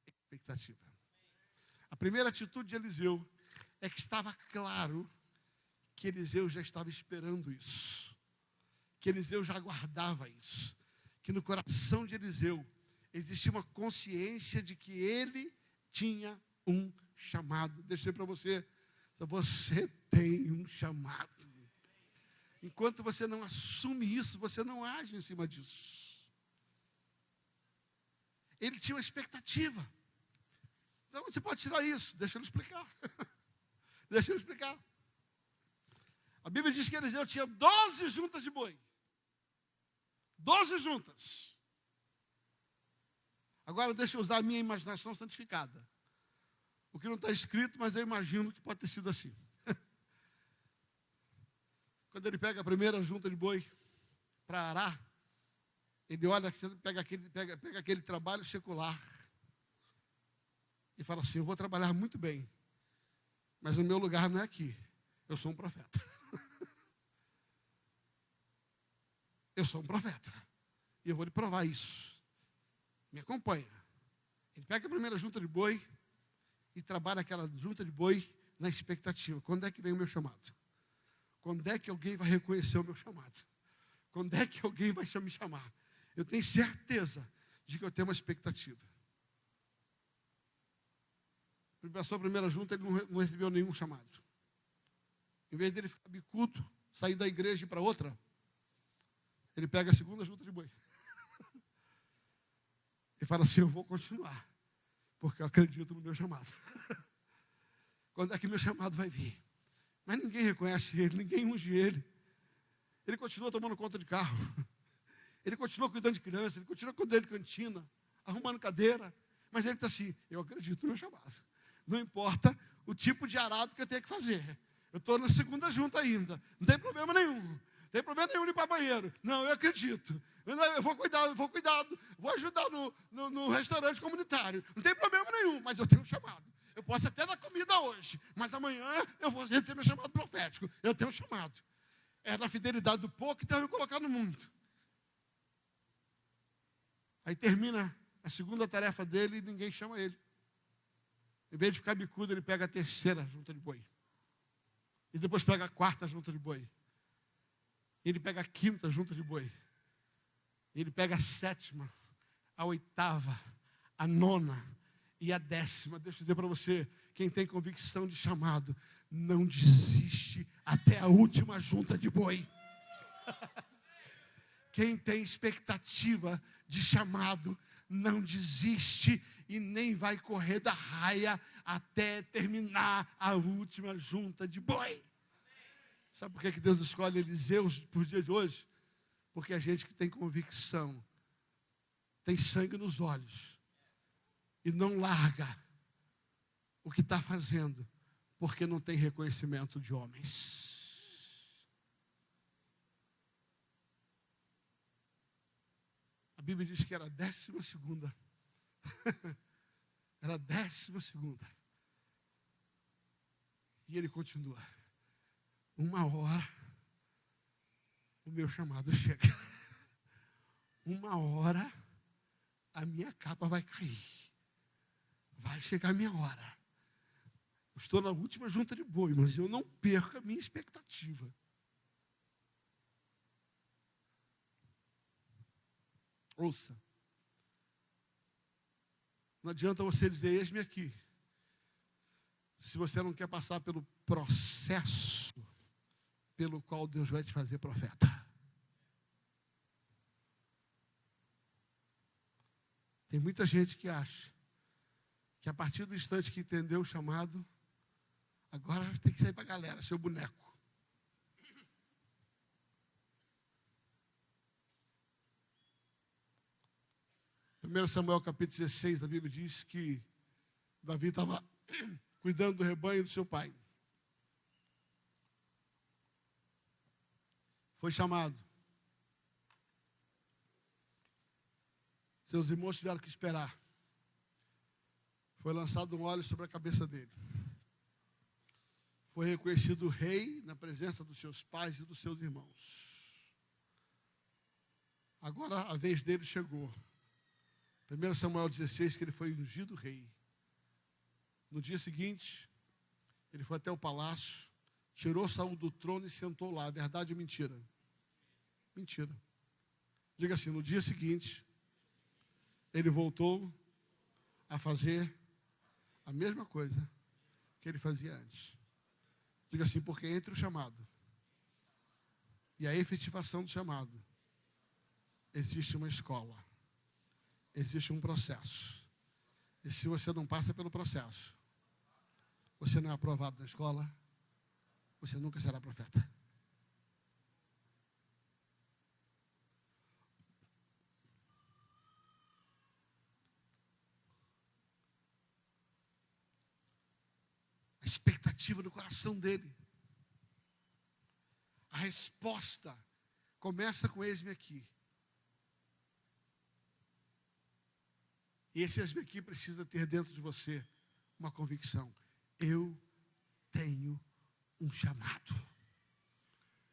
expectativa. A primeira atitude de Eliseu é que estava claro que Eliseu já estava esperando isso, que Eliseu já aguardava isso, que no coração de Eliseu existia uma consciência de que ele tinha um chamado. Deixa eu dizer para você, você tem um chamado. Enquanto você não assume isso, você não age em cima disso. Ele tinha uma expectativa. Então você pode tirar isso, deixa eu explicar. Deixa eu explicar. A Bíblia diz que Eliseu tinha 12 juntas de boi. 12 juntas. Agora deixa eu usar a minha imaginação santificada. O que não está escrito, mas eu imagino que pode ter sido assim. Quando ele pega a primeira junta de boi para arar, ele olha, pega aquele trabalho secular e fala assim: eu vou trabalhar muito bem, mas o meu lugar não é aqui. Eu sou um profeta. Eu sou um profeta. E eu vou lhe provar isso. Me acompanha. Ele pega a primeira junta de boi e trabalha aquela junta de boi na expectativa. Quando é que vem o meu chamado? Quando é que alguém vai reconhecer o meu chamado? Quando é que alguém vai me chamar? Eu tenho certeza de que eu tenho uma expectativa. Passou a primeira junta, ele não recebeu nenhum chamado. Em vez dele ficar bicudo, sair da igreja e ir para outra, ele pega a segunda junta de boi. E fala assim: eu vou continuar, porque eu acredito no meu chamado. Quando é que meu chamado vai vir? Mas ninguém reconhece ele, ninguém unge ele. Ele continua tomando conta de carro. Ele continua cuidando de criança, ele continua cuidando de cantina, arrumando cadeira. Mas ele está assim: eu acredito no meu chamado. Não importa o tipo de arado que eu tenho que fazer. Eu estou na segunda junta ainda. Não tem problema nenhum. Não tem problema nenhum de ir para banheiro. Não, eu acredito. Eu vou cuidar, vou ajudar no restaurante comunitário. Não tem problema nenhum, mas eu tenho um chamado. Eu posso até dar comida hoje, mas amanhã eu vou ter meu chamado profético. Eu tenho um chamado. É na fidelidade do pouco que Deus me colocar no mundo. Aí termina a segunda tarefa dele e ninguém chama ele. Em vez de ficar bicudo, ele pega a terceira junta de boi. E depois pega a quarta junta de boi. Ele pega a quinta junta de boi. Ele pega a sétima, a oitava, a nona e a 10ª. Deixa eu dizer para você, quem tem convicção de chamado, não desiste até a última junta de boi. Quem tem expectativa de chamado, não desiste e nem vai correr da raia até terminar a última junta de boi. Sabe por que Deus escolhe Eliseu para os dias de hoje? Porque a gente que tem convicção, tem sangue nos olhos e não larga o que está fazendo, porque não tem reconhecimento de homens. Bíblia diz que era a 12ª. Era a 12ª. E ele continua. 1 hora, o meu chamado chega. 1 hora, a minha capa vai cair. Vai chegar a minha hora. Eu estou na última junta de boi, mas eu não perco a minha expectativa. Ouça. Não adianta você dizer, eis-me aqui, se você não quer passar pelo processo pelo qual Deus vai te fazer profeta. Tem muita gente que acha que a partir do instante que entendeu o chamado, agora tem que sair para a galera, seu boneco. 1 Samuel capítulo 16 da Bíblia diz que Davi estava cuidando do rebanho do seu pai. Foi chamado. Seus irmãos tiveram que esperar. Foi lançado um óleo sobre a cabeça dele. Foi reconhecido rei na presença dos seus pais e dos seus irmãos. Agora a vez dele chegou. 1 Samuel 16, que ele foi ungido rei. No dia seguinte, ele foi até o palácio, tirou Saul do trono e sentou lá. Verdade ou mentira? Mentira. Diga assim, no dia seguinte, ele voltou a fazer a mesma coisa que ele fazia antes. Diga assim, porque entre o chamado e a efetivação do chamado, existe uma escola. Existe um processo. E se você não passa pelo processo, você não é aprovado na escola, você nunca será profeta. A expectativa no coração dele. A resposta começa com eis-me aqui. E esse eis-me aqui precisa ter dentro de você uma convicção. Eu tenho um chamado.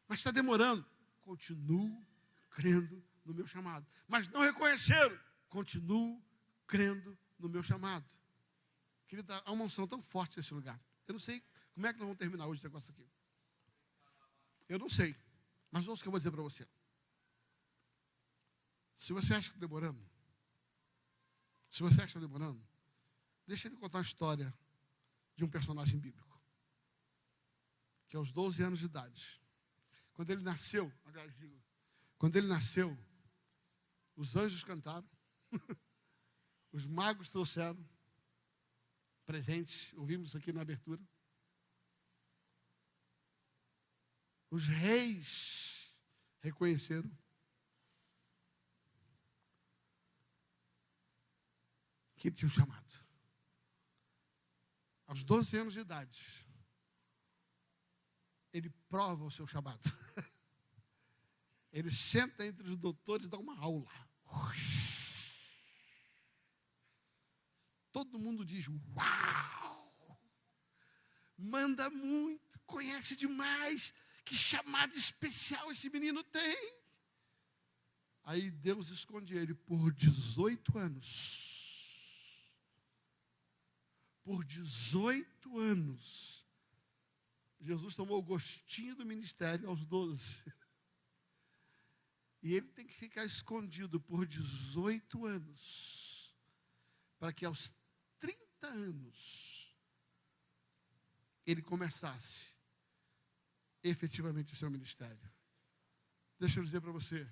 Mas está demorando. Continuo crendo no meu chamado. Mas não reconheceram. Continuo crendo no meu chamado. Querida, há uma unção tão forte nesse lugar. Eu não sei como é que nós vamos terminar hoje o negócio aqui. Eu não sei. Mas ouça o que eu vou dizer para você. Se você acha que está demorando, deixa ele contar a história de um personagem bíblico. Que aos 12 anos de idade, quando ele nasceu, os anjos cantaram, os magos trouxeram presentes, ouvimos isso aqui na abertura. Os reis reconheceram. Que ele tinha um chamado. Aos 12 anos de idade, ele prova o seu chamado. Ele senta entre os doutores e dá uma aula. Todo mundo diz, uau! Manda muito, conhece demais. Que chamado especial esse menino tem. Aí Deus esconde ele por 18 anos. Por 18 anos, Jesus tomou o gostinho do ministério aos 12. E ele tem que ficar escondido por 18 anos. Para que aos 30 anos, ele começasse efetivamente o seu ministério. Deixa eu dizer para você.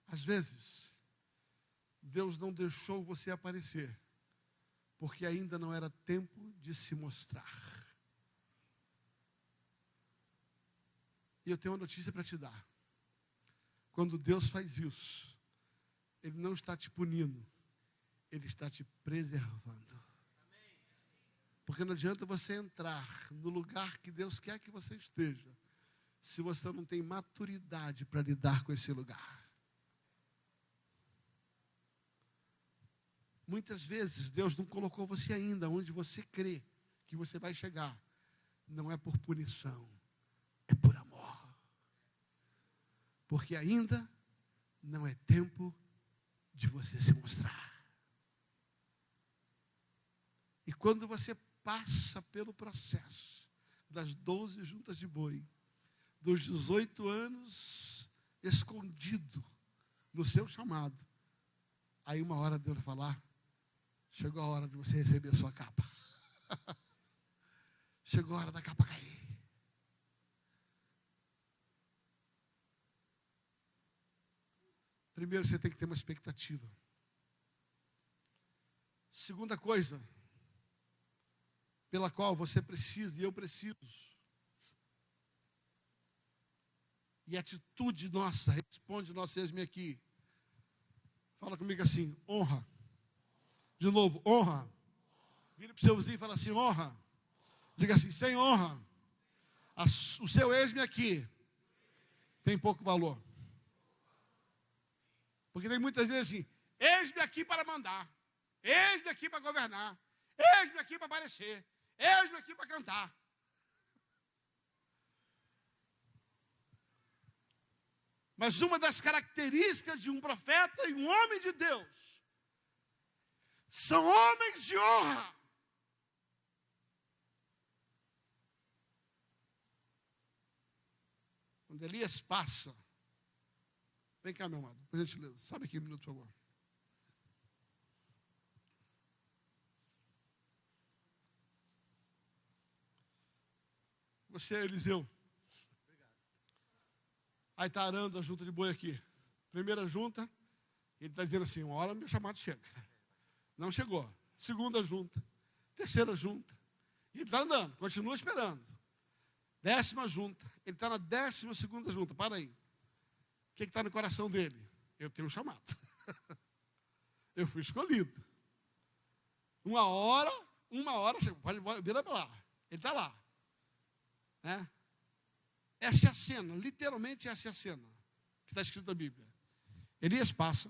Às vezes, Deus não deixou você aparecer. Porque ainda não era tempo de se mostrar. E eu tenho uma notícia para te dar. Quando Deus faz isso, Ele não está te punindo, Ele está te preservando. Porque não adianta você entrar no lugar que Deus quer que você esteja, se você não tem maturidade para lidar com esse lugar. Muitas vezes Deus não colocou você ainda onde você crê que você vai chegar. Não é por punição, é por amor. Porque ainda não é tempo de você se mostrar. E quando você passa pelo processo das 12 juntas de boi, dos 18 anos escondido no seu chamado, aí uma hora Deus vai falar, chegou a hora de você receber a sua capa. Chegou a hora da capa cair. Primeiro, você tem que ter uma expectativa. Segunda coisa, pela qual você precisa, e eu preciso, e a atitude nossa, responde nosso eis-me aqui. Fala comigo assim, honra. De novo, honra. Vira para o seu vizinho e fala assim, honra. Diga assim, sem honra, o seu eis-me aqui tem pouco valor. Porque tem muitas vezes assim, eis-me aqui para mandar, eis-me aqui para governar, eis-me aqui para aparecer, eis-me aqui para cantar. Mas uma das características de um profeta e um homem de Deus são homens de honra. Quando Elias passa, vem cá, meu amado, por gentileza, sobe aqui um minuto, por favor. Você, Eliseu. Aí está arando a junta de boi aqui. Primeira junta, ele está dizendo assim, uma hora meu chamado chega. Não chegou. Segunda junta. Terceira junta. E ele está andando, continua esperando. 10ª junta. Ele está na 12ª junta. Para aí. O que está no coração dele? Eu tenho um chamado. Eu fui escolhido. Uma hora, pode vir para lá. Ele está lá. Né? Essa é a cena, literalmente essa é a cena que está escrita na Bíblia. Elias passa.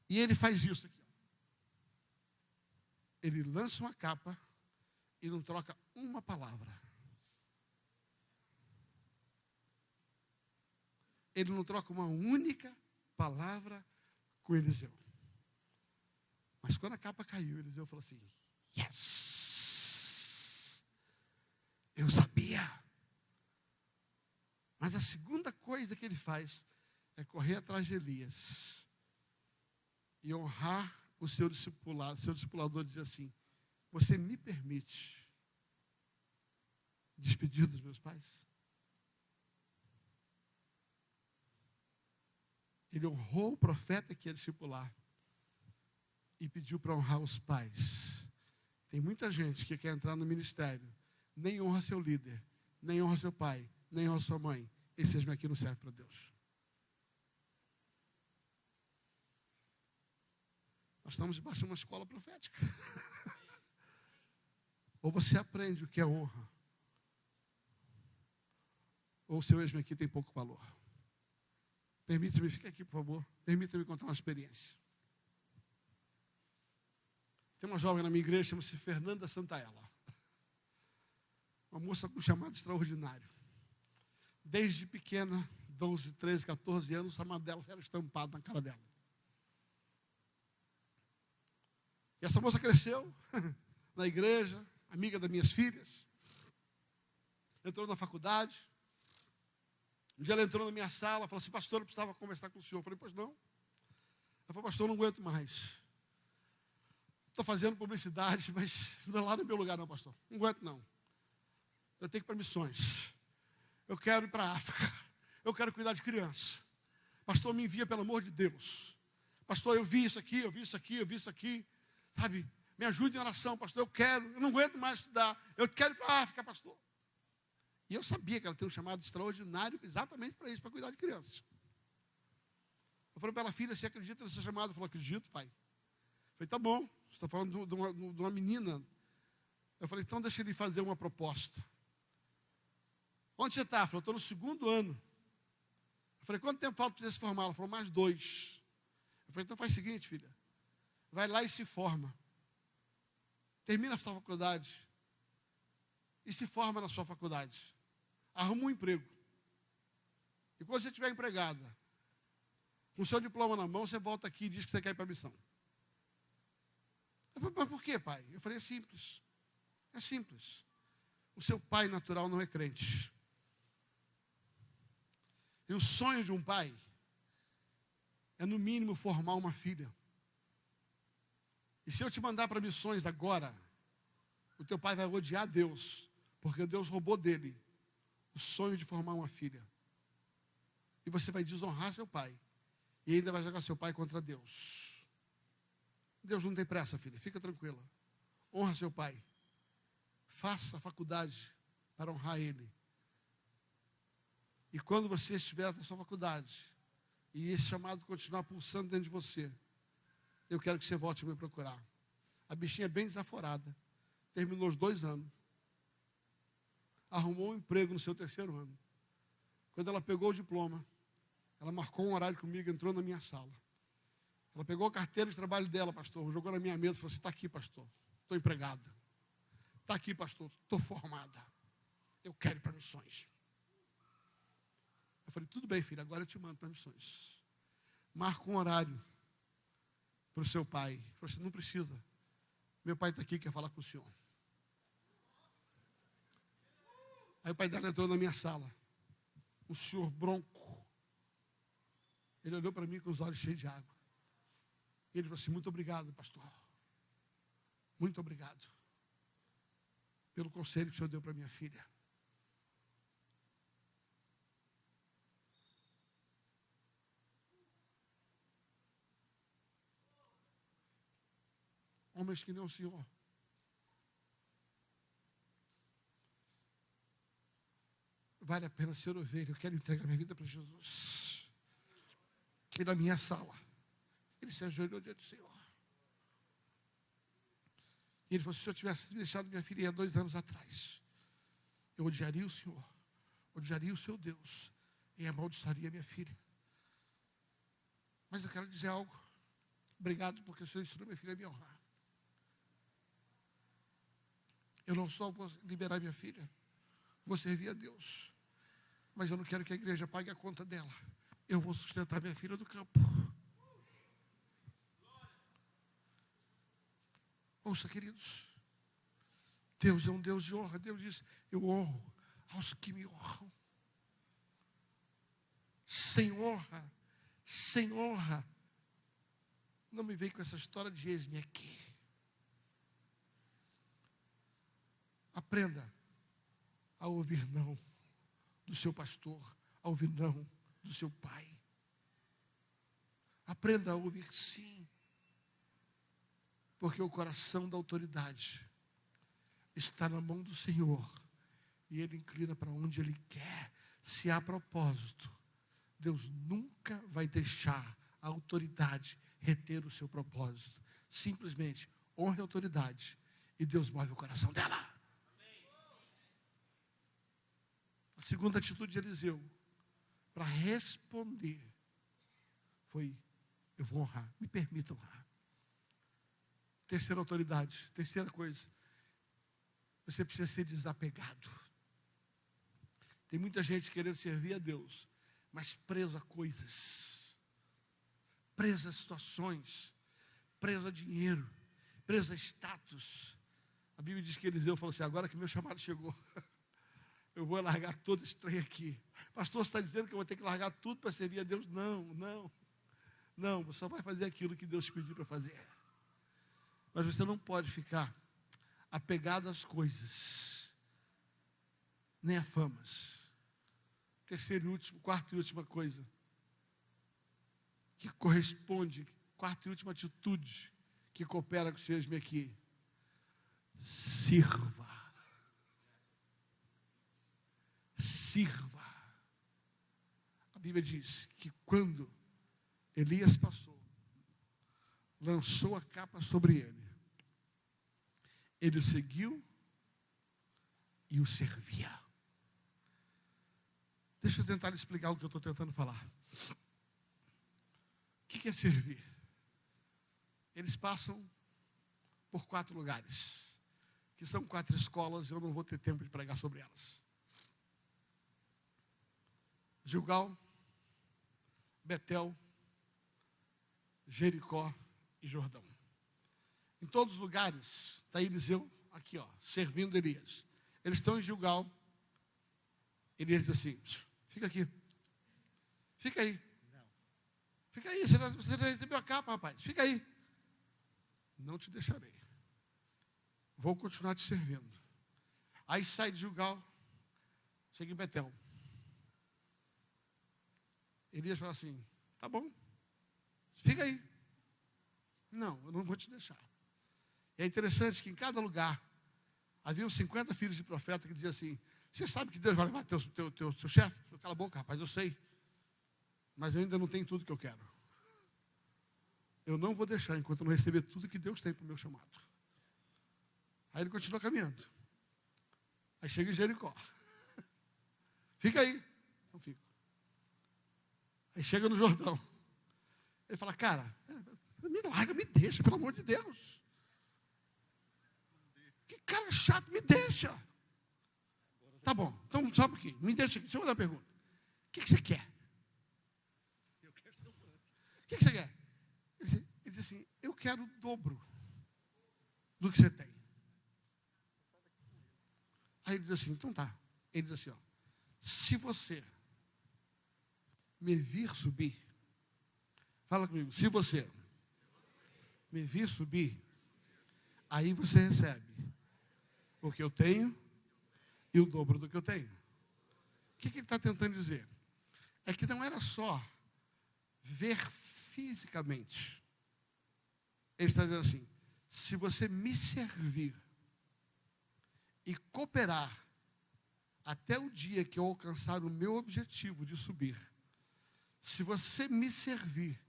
E ele faz isso aqui. Ele lança uma capa e não troca uma palavra. Ele não troca uma única palavra com Eliseu. Mas quando a capa caiu, Eliseu falou assim, yes! Eu sabia. Mas a segunda coisa que ele faz é correr atrás de Elias e honrar o seu discipulado. O seu discipulador diz assim, você me permite despedir dos meus pais? Ele honrou o profeta que ia discipular e pediu para honrar os pais. Tem muita gente que quer entrar no ministério, nem honra seu líder, nem honra seu pai, nem honra sua mãe. Esse mesmo aqui não serve para Deus. Nós estamos debaixo de uma escola profética. Ou você aprende o que é honra, ou o seu ex aqui tem pouco valor. Permita-me, fica aqui, por favor. Permita-me contar uma experiência. Tem uma jovem na minha igreja, chama-se Fernanda Santaella. Uma moça com um chamado extraordinário. Desde pequena, 12, 13, 14 anos, o chamado dela era estampado na cara dela. E essa moça cresceu na igreja, amiga das minhas filhas. Entrou na faculdade. Um dia ela entrou na minha sala, falou assim, pastor, eu precisava conversar com o senhor. Eu falei, pois não. Ela falou, pastor, eu não aguento mais. Estou fazendo publicidade, mas não é lá no meu lugar não, pastor. Não aguento não. Eu tenho que ir para missões. Eu quero ir para a África. Eu quero cuidar de criança. Pastor, me envia pelo amor de Deus. Pastor, eu vi isso aqui, eu vi isso aqui, eu vi isso aqui. Sabe, me ajude em oração, pastor. Eu não aguento mais estudar. Eu quero ir para a África, pastor. E eu sabia que ela tem um chamado extraordinário exatamente para isso, para cuidar de crianças. Eu falei para ela, filha, você acredita no seu chamado? Ela falou, acredito, pai. Eu falei, tá bom, você está falando de uma menina. Eu falei, então deixa ele fazer uma proposta. Onde você está? Ela falou, estou no 2º ano. Eu falei, quanto tempo falta para você se formar? Ela falou, mais 2. Eu falei, então faz o seguinte, filha. Vai lá e se forma. Termina a sua faculdade. E se forma na sua faculdade. Arruma um emprego. E quando você estiver empregada, com o seu diploma na mão, você volta aqui e diz que você quer ir para a missão. Eu falei, mas por quê, pai? Eu falei, é simples. É simples. O seu pai natural não é crente. E o sonho de um pai é, no mínimo, formar uma filha. E se eu te mandar para missões agora, o teu pai vai odiar Deus, porque Deus roubou dele o sonho de formar uma filha. E você vai desonrar seu pai. E ainda vai jogar seu pai contra Deus. Deus não tem pressa, filha, fica tranquila. Honra seu pai. Faça a faculdade para honrar ele. E quando você estiver na sua faculdade, e esse chamado continuar pulsando dentro de você, eu quero que você volte a me procurar. A bichinha é bem desaforada. Terminou os 2 anos. Arrumou um emprego no seu 3º ano. Quando ela pegou o diploma, ela marcou um horário comigo, entrou na minha sala. Ela pegou a carteira de trabalho dela, pastor, jogou na minha mesa e falou assim, está aqui, pastor, estou empregada. Está aqui, pastor, estou formada. Eu quero ir para missões. Eu falei, tudo bem, filha, agora eu te mando para missões. Marca um horário para o seu pai. Ele falou assim, não precisa. Meu pai está aqui, quer falar com o senhor. Aí o pai dela entrou na minha sala. Um senhor bronco. Ele olhou para mim com os olhos cheios de água. E ele falou assim, muito obrigado, pastor. Muito obrigado pelo conselho que o senhor deu para minha filha. Homens que nem o senhor. Vale a pena ser ovelha. Eu quero entregar minha vida para Jesus. E na minha sala, ele se ajoelhou diante do Senhor. E ele falou, se eu tivesse deixado minha filha há 2 anos atrás, eu odiaria o Senhor, odiaria o seu Deus, e amaldiçoaria minha filha. Mas eu quero dizer algo. Obrigado, porque o Senhor ensinou minha filha a me honrar. Eu não só vou liberar minha filha, vou servir a Deus, mas eu não quero que a igreja pague a conta dela. Eu vou sustentar minha filha do campo. Ouça, queridos, Deus é um Deus de honra. Deus diz, eu honro aos que me honram. Sem honra, não me vem com essa história de eis-me aqui. Aprenda a ouvir não do seu pastor, a ouvir não do seu pai. Aprenda a ouvir sim. Porque o coração da autoridade está na mão do Senhor. E Ele inclina para onde Ele quer. Se há propósito, Deus nunca vai deixar a autoridade reter o seu propósito. Simplesmente honre a autoridade e Deus move o coração dela. A segunda atitude de Eliseu, para responder, foi, eu vou honrar, me permita honrar. Terceira autoridade, terceira coisa, você precisa ser desapegado. Tem muita gente querendo servir a Deus, mas preso a coisas, preso a situações, preso a dinheiro, preso a status. A Bíblia diz que Eliseu falou assim, agora que meu chamado chegou, eu vou largar todo esse trem aqui. Pastor, você está dizendo que eu vou ter que largar tudo para servir a Deus? Não, você só vai fazer aquilo que Deus te pediu para fazer. Mas você não pode ficar apegado às coisas, nem a famas. Quarta e última coisa, que corresponde, quarta e última atitude, que coopera com o Senhor aqui. Sirva. A Bíblia diz que quando Elias passou, lançou a capa sobre ele, ele o seguiu e o servia. Deixa eu tentar explicar o que eu estou tentando falar. O que é servir? Eles passam por 4 lugares, que são 4 escolas, eu não vou ter tempo de pregar sobre elas. Gilgal, Betel, Jericó e Jordão. Em todos os lugares, está Eliseu aqui, servindo Elias. Eles estão em Gilgal. Elias diz assim: fica aqui. Fica aí. Fica aí, você já recebeu a capa, rapaz. Fica aí. Não te deixarei. Vou continuar te servindo. Aí sai de Gilgal, chega em Betel. Elias fala assim: tá bom, fica aí. Não, eu não vou te deixar. E é interessante que em cada lugar haviam 50 filhos de profeta que diziam assim: você sabe que Deus vai levar teu chefe? Cala a boca, rapaz, eu sei. Mas eu ainda não tenho tudo que eu quero. Eu não vou deixar enquanto eu não receber tudo que Deus tem para o meu chamado. Aí ele continua caminhando. Aí chega em Jericó. Fica aí. Não fico. Aí chega no Jordão. Ele fala: cara, me larga, me deixa, pelo amor de Deus. Que cara chato, me deixa. Tá bom, então só um pouquinho. Me deixa aqui, deixa eu fazer uma pergunta. O que você quer? Eu quero ser humano. O que você quer? Ele diz assim: eu quero o dobro do que você tem. Aí ele diz assim: então tá. Ele diz assim: se você me vir subir, fala comigo, se você me vir subir, aí você recebe o que eu tenho e o dobro do que eu tenho. O que ele está tentando dizer? É que não era só ver fisicamente. Ele está dizendo assim: se você me servir e cooperar até o dia que eu alcançar o meu objetivo de subir, se você me servir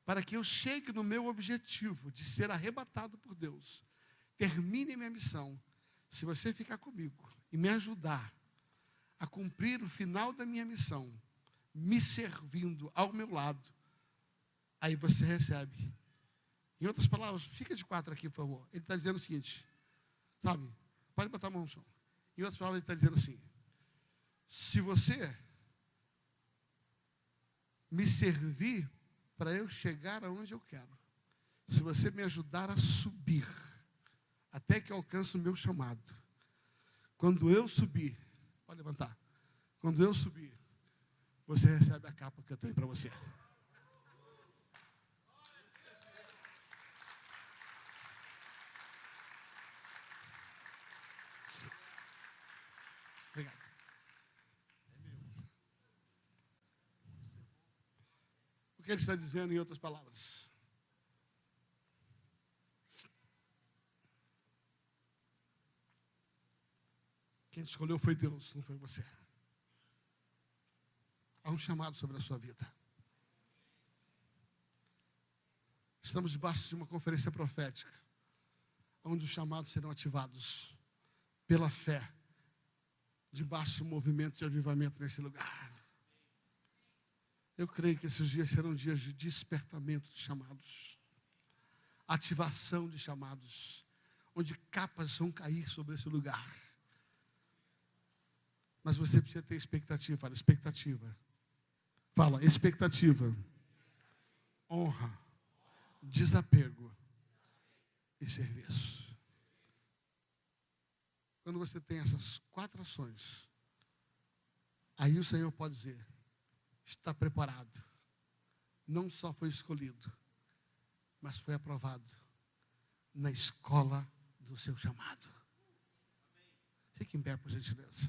para que eu chegue no meu objetivo de ser arrebatado por Deus, termine minha missão, se você ficar comigo e me ajudar a cumprir o final da minha missão, me servindo ao meu lado, aí você recebe. Em outras palavras, fica de 4 aqui, por favor. Ele está dizendo o seguinte, sabe? Pode botar a mão no chão. Em outras palavras, ele está dizendo assim: se você me servir para eu chegar aonde eu quero, se você me ajudar a subir, até que eu alcance o meu chamado, quando eu subir, pode levantar, quando eu subir, você recebe a capa que eu tenho para você. Obrigado. O que ele está dizendo em outras palavras? Quem te escolheu foi Deus, não foi você. Há um chamado sobre a sua vida. Estamos debaixo de uma conferência profética, onde os chamados serão ativados pela fé, debaixo de um movimento de avivamento nesse lugar. Eu creio que esses dias serão dias de despertamento de chamados, ativação de chamados, onde capas vão cair sobre esse lugar. Mas você precisa ter expectativa. Fala, expectativa. Fala, expectativa. Honra, desapego e serviço. Quando você tem essas 4 ações, aí o Senhor pode dizer: está preparado. Não só foi escolhido, mas foi aprovado na escola do seu chamado. Fique em pé, por gentileza.